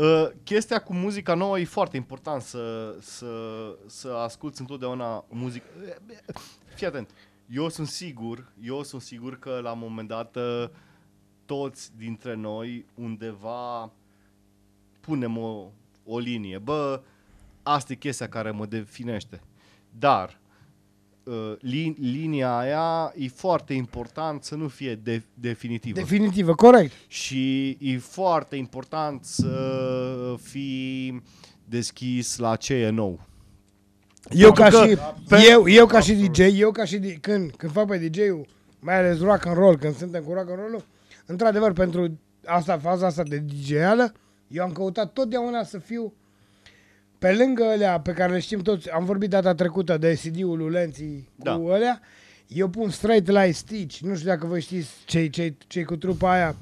chestia cu muzica nouă e foarte important să asculți întotdeauna muzică. Fii atent, eu sunt sigur că la un moment dat toți dintre noi undeva punem o linie. Bă, asta e chestia care mă definește. Dar linia aia e foarte important să nu fie definitivă. Definitivă, corect. Și e foarte important să fii deschis la ce e nou. Eu ca și DJ, când fac pe DJ-ul, mai ales rock and roll, când suntem cu rock and roll-ul, într-adevăr, pentru faza asta de DJ-ală, eu am căutat totdeauna să fiu pe lângă alea pe care le știm toți. Am vorbit data trecută de CD-ul lui Lenții cu alea. Eu pun Straight Lie Stitch. Nu știu dacă voi știți cei cu trupa aia.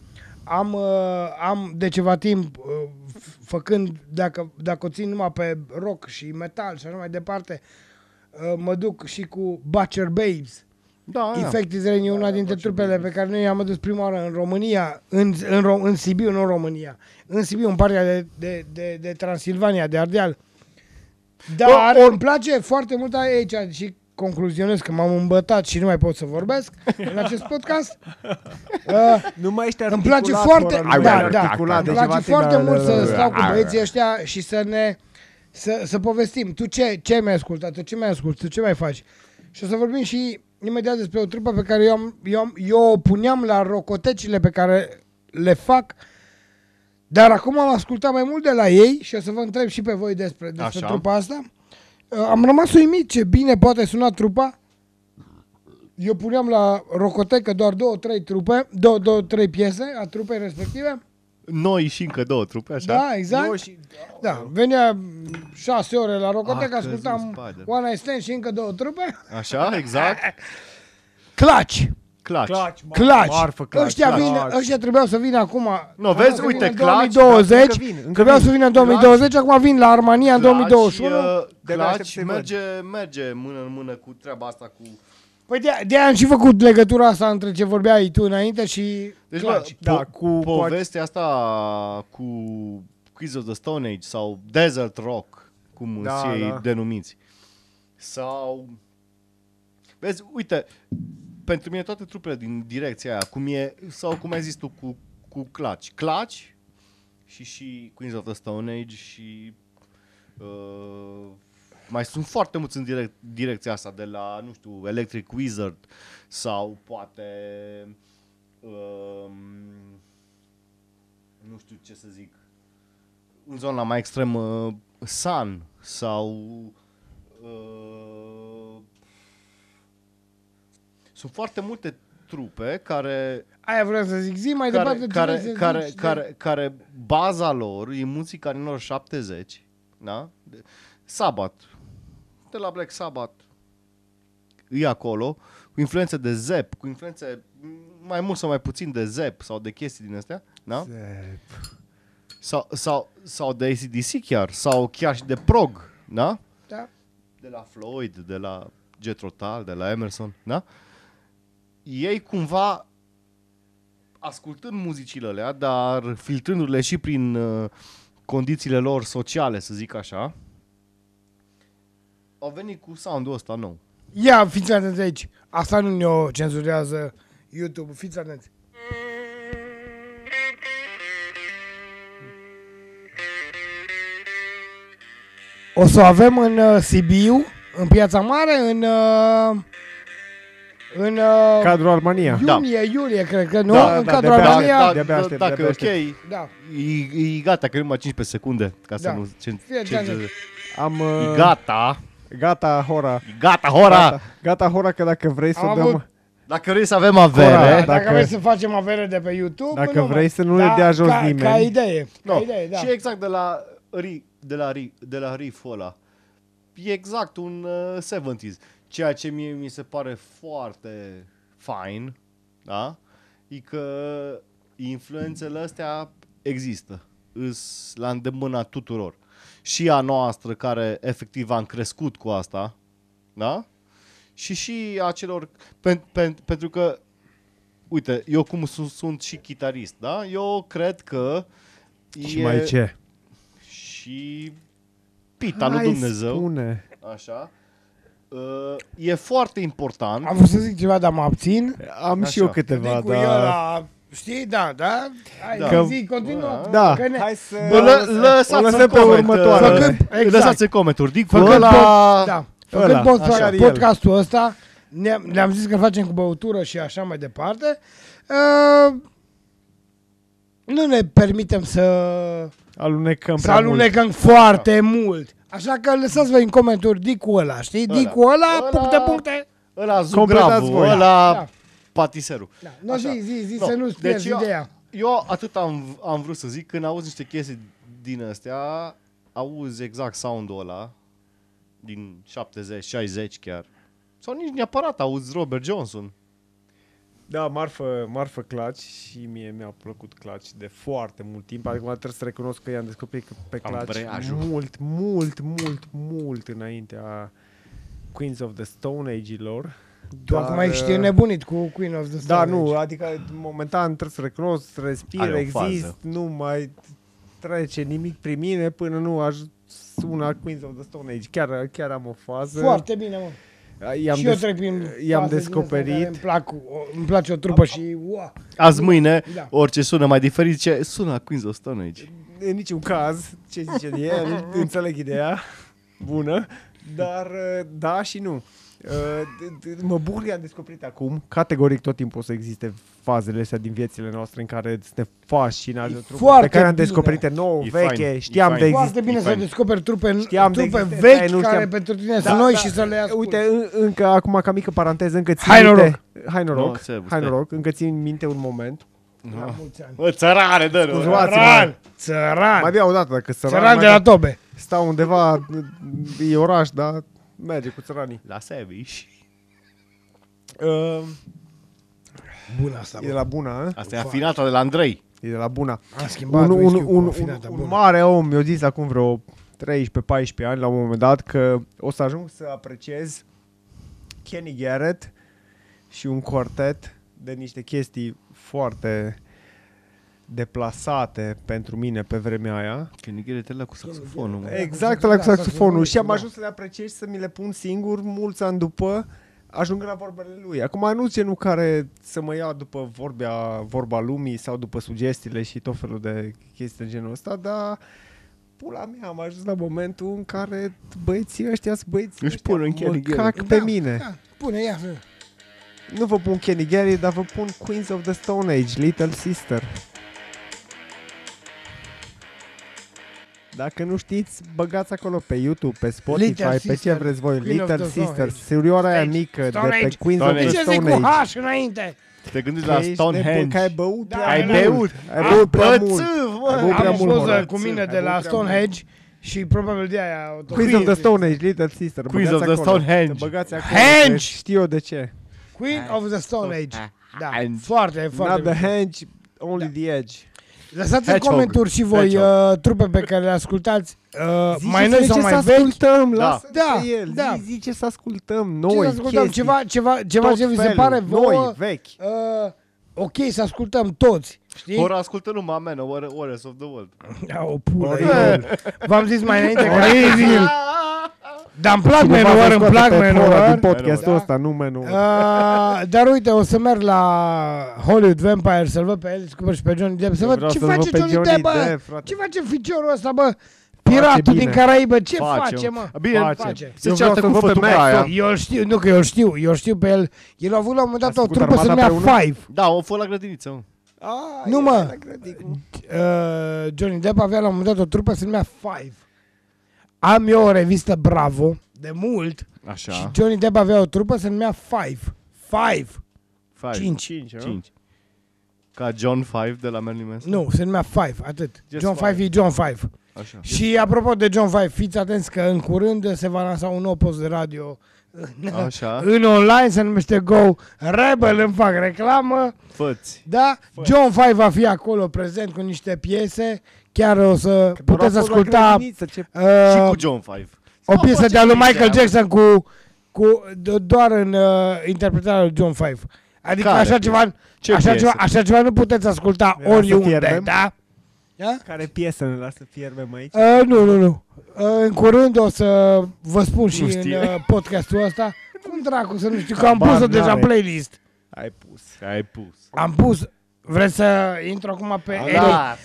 Am de ceva timp făcând, dacă o țin numai pe rock și metal și așa mai departe, mă duc și cu Butcher Babes. Da, Effect is Rain e una dintre trupele pe care noi am adus prima oară în România, în Sibiu, nu în România, în Sibiu, în partea de Transilvania, de Ardeal. Dar îmi place foarte mult aici și concluzionez că m-am îmbătat și nu mai pot să vorbesc în acest podcast. Nu mai ești îmi place foarte, îmi place foarte mult să stau cu băieții ăștia și să povestim. Tu ce mai ascultat? Tu ce mai asculti? Tu ce mai faci? Și o să vorbim și imediat despre o trupă pe care eu o puneam la rocotecile pe care le fac, dar acum am ascultat mai mult de la ei și o să vă întreb și pe voi despre trupa asta. Am rămas uimit ce bine poate suna trupa. Eu puneam la rocotecă doar 2-3 piese a trupei respective. Noi și încă 2 trupe, așa? Da, exact. Da, venea 6 ore la rocotecă, ascultam One Night Stand și încă 2 trupe. Așa, exact. Clutch. Clutch. Ăștia trebuiau să vină acum. Nu, vezi, uite, Clutch. 2020. Trebuiau să vină în 2020, acum vin la Armania în 2021. Clutch merge mână în mână cu treaba asta cu... Păi de-aia am și făcut legătura asta între ce vorbeai tu înainte și deci, Clutch. cu povestea asta cu Queens of the Stone Age sau Desert Rock, cum sunt ei denumiți. Sau... Vezi, uite, pentru mine toate trupele din direcția aia, cum ai zis tu cu Clutch și Queens of the Stone Age și mai sunt foarte mulți în direcția asta, de la, nu știu, Electric Wizard sau poate nu știu ce să zic, în zona mai extremă, Sun sau sunt foarte multe trupe care... Aia vreau să zic, zi mai departe. Care baza lor e muzica din ori 70, da? Sabbath, de la Black Sabbath, e acolo, cu influențe de Zepp, cu influențe mai mult sau mai puțin de Zepp sau de chestii din astea, da? Sau de AC/DC chiar și de prog, da? Da. De la Floyd, de la Jethro Tull, de la Emerson, da? ei cumva, ascultând muzicile alea, dar filtrându-le și prin condițiile lor sociale, să zic așa, au venit cu sound-ul ăsta nou. Ia, fiți atenți aici. Asta nu ne-o cenzurează YouTube. Fiți atenți. O să o avem în Sibiu, în Piața Mare, în Cadrul Armania. iulie, cred că, nu? Da, în da, cadrul de-abia Armania. de-abia aștept, Dacă de-abia e aștept. ok, Da. e gata, că numai 15 secunde, ca să Da. nu... Fie atent. Am... E gata, Gata, Hora. e gata, Hora! Gata, Hora, că dacă vrei să Am dăm... avut- Dacă vrei să avem avere... Hora, Dacă dacă- vrei să facem avere de pe YouTube, Dacă nu, vrei să nu da, ne dea jos ca, nimeni. Ca idee, No. ca idee, da. Și exact de la riff-ul ăla. E exact un 70s. Ceea ce mie mi se pare foarte fine, da? E că influențele astea există. Îs la îndemâna tuturor. Și a noastră care efectiv am crescut cu asta, da? Și a celor... pentru că, uite, eu cum sunt și chitarist, da? Eu cred că Și mai ce? și pita lui Dumnezeu, Spune. așa, e foarte important. Am vrut să zic ceva, dar mă abțin. Am Așa. și eu câteva, Zic cu eu la... Știi? Da, da? Hai, Da. da. Zi, continuă. Da. Că ne... Hai să... Lăsați o în lăsăm pe coment, următoarele. Exact. Lăsați în comentarii. Dic Făcând, ăla... da. ăla, Făcând așa, el. podcastul ăsta, le-am zis că facem cu băutură și așa mai departe. Nu ne permitem să Alunecăm să prea alunecăm foarte mult. Așa că lăsați voi în comentarii Dicu ăla, știi? Ăla. Dicu ăla, Ăla. puncte. Ăla Completați zugravul, voi. ăla Da. patiserul. Da. No, Așa. zi, No, să nu-ți pierzi deci ideea. Eu atât am vrut să zic, când auzi niște chestii din astea, auzi exact sound-ul ăla, din 70, 60 chiar. Sau nici neapărat auzi Robert Johnson. Da, marfă Clutch și mie mi-a plăcut Clutch de foarte mult timp. Adică trebuie să recunosc că i-am descoperit pe Clutch mult înaintea Queens of the Stone Age-ilor. Tu acum ești nebunit cu Queen of the Da, Stone nu, Age. adică momentan trebuie să recunosc, respir, Are o exist, fază. nu mai trece nimic prin mine până nu sună Queens of the Stone Age. Chiar am o fază. Foarte bine, mă. Și eu trec prin i-am faze din descoperit. astea care îmi place o trupă și wow. Azi mâine, Da. orice sună mai diferit, ce sună Queens of Stone Age. În niciun caz, ce zice el, înțeleg ideea, bună, dar da și nu. Mă bucur că am descoperit acum, categoric tot timpul o să existe fazele astea din viețile noastre în care ne fascinează trupul pe foarte care am bine. descoperite nouă, E veche, fain, știam e de fain. Foarte existență. bine să fain. descoperi trupe Știam de vechi existența ei, nu care știam. pentru tine sunt noi și să le asculti. Uite, încă acum ca mică paranteză, încă țin Hai minte... noroc. Hai noroc! No, Sebu, Hai stai. noroc! Încă țin minte un moment. La mulți ani. Bă, țărare, dă-l! Scuzați-mă. Țăran. Mai bea o dată, dacă Țăran de la Tobe. stau undeva, e oraș, dar merge cu țăranii. La Seviș. Bună asta, E bă. la bună, a? Asta e afinata de la Andrei. E de la bună. Am schimbat whisky-ul cu afinata Un bună. mare om mi-a zis acum vreo 13-14 ani, la un moment dat, că o să ajung să apreciez Kenny Garrett și un quartet de niște chestii foarte deplasate pentru mine pe vremea aia. Că nighere la cu saxofonul. mă. Exact Da, la saxofonul, saxofonul. Și am da. ajuns să le apreciez, să mi le pun singur mulți ani după, ajung la vorbele lui. Acum nu genul care să mă ia după vorba lumii sau după sugestiile și tot felul de chestii de genul ăsta, dar pula mea, am ajuns la momentul în care băieții ăștia sunt băieții Își ăștia, pun în Kenny mă Garrett. cac pe mine. Da, pune, ia. Nu vă pun Kenny Garrett, dar vă pun Queens of the Stone Age, Little Sister. Dacă nu știți, băgați acolo pe YouTube, pe Spotify, Little pe Sister, ce vreți voi. Queen of Little the Stone Sister, Age. surioara aia Stage, mică de Stone pe Age. Queens Stone of De the ce zic Stone cu Age. H înainte? Te gândești Că la ești Stonehenge. nebun, că ai băut Da, prea ai mult. beut. Ai băut prea mult. Bățâv, mă! Ai băut prea Am o mult, poză Horace. cu mine Ai de băut la prea mult. Stonehenge și probabil de aia o tot- Queens of the Stone Age, Little Sister. Queens băgați of the acolo. Stonehenge. Te băgați acolo. Henge! că Știu eu de ce. Queen of the Stone Age. Da, Henge. foarte, Not foarte the bine. henge, only the edge. Lăsați în Hedgehog. comentarii și voi Hedgehog. trupe pe care le ascultați mai noi sau mai vechi. ascultăm, Da. lasă Da, pe el. da. Zice să ascultăm Ce noi, să ascultăm? chestii, Ceva tot ce vi se felul, pare vouă, noi, vechi. ok să ascultăm toți. Știi? Ori ascultă numai Man, Warriors of the World. O pulă. V-am zis mai înainte că oribil. Dar îmi plac Manowar, îmi plac din Manowar. podcastul Da. ăsta, nu Manowar. Dar uite, o să merg la Hollywood Vampire să-l văd pe Alice Cooper și pe Johnny Depp, să văd vreau ce să-l văd face pe Johnny Johnny Depp, bă? Depp, frate. Ce face ficiorul ăsta, bă? Piratul bine. din Caraibă, ce face, mă? Bine, Face. se Eu ceartă vreau cu să-l văd pe fătuca Max, aia. Eu știu, nu că eu știu pe el. El a avut la un moment dat Ați o făcut trupă se armata numea împreună? Five. Da, o fă la grădiniță, mă. Nu, mă. Johnny Depp avea la un moment dat o trupă se numea Five. Am eu o revistă Bravo, de mult, Așa. și Johnny Depp avea o trupă se numea Five. Five. 5. 5. Ca John Five de la Marilyn Manson? Nu, se numea Five, atât. Just John Five. Five e John Five. Așa. Și apropo de John Five, fiți atenți că în curând se va lansa un nou post de radio Așa. în online, se numește Go Rebel, îmi fac reclamă. Făți. Da, John Five va fi acolo prezent cu niște piese. Chiar o să puteți asculta Și cu John Five. o piesă face de-a lui chestia Michael aia, Jackson doar în interpretarea lui John Five. Adică Care? așa ceva, Ce așa, piesă? ceva, așa ceva nu puteți asculta Era să oriunde, fierbem? da? Da? Care piesă ne lasă fierbem aici? Nu. În curând o să vă spun și Nu în știe. podcastul ăsta. Cum dracu să nu știu, că am pus-o Habar deja în n-are. playlist. Ai pus. Ai pus. Am pus. Vreți să intru acum pe Da.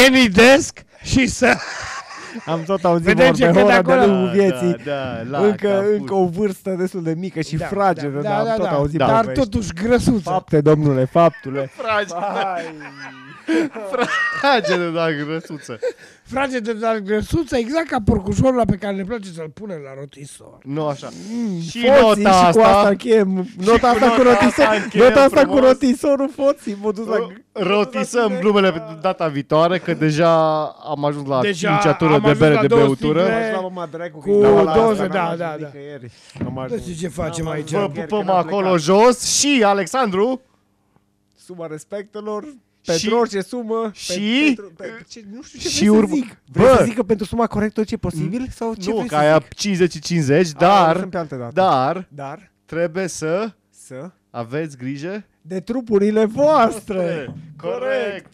AnyDesk și să... Am tot auzit Vedem ce vorbe cred ora acolo. de lungul vieții. Da, Încă o vârstă destul de mică și fragedă, dar am tot auzit Dar povești. totuși grăsuță. Fapte, domnule, faptule. Frage de grăsuță. Frage de dar grăsuță, exact ca porcușorul ăla pe care ne place să-l punem la rotisor. Nu așa. Și Foții, nota și cu asta asta. încheiem. Nota asta cu nota rotisor. asta încheiem Nota asta cu frumos. rotisorul, foții. Mă duc la... Rotisăm glumele pe data viitoare, că deja am ajuns la Deja 5-a tură am de ajuns bere la de 2 băutură. sticle. Cu la 20, asta n-am da, ajuns da. nicăieri. Nu știu ce facem aici. Vă pupăm acolo jos și Alexandru Suma respectelor. Pentru orice sumă. și- Nu știu ce și vrei să urmă- zic. Vrei Bă! să zic că pentru suma corectă ce e posibil? Sau ce Nu, vrei că să aia zic? 50-50, Aia lăsăm pe altă dată. dar trebuie să Să aveți grijă. de trupurile voastre. Corect.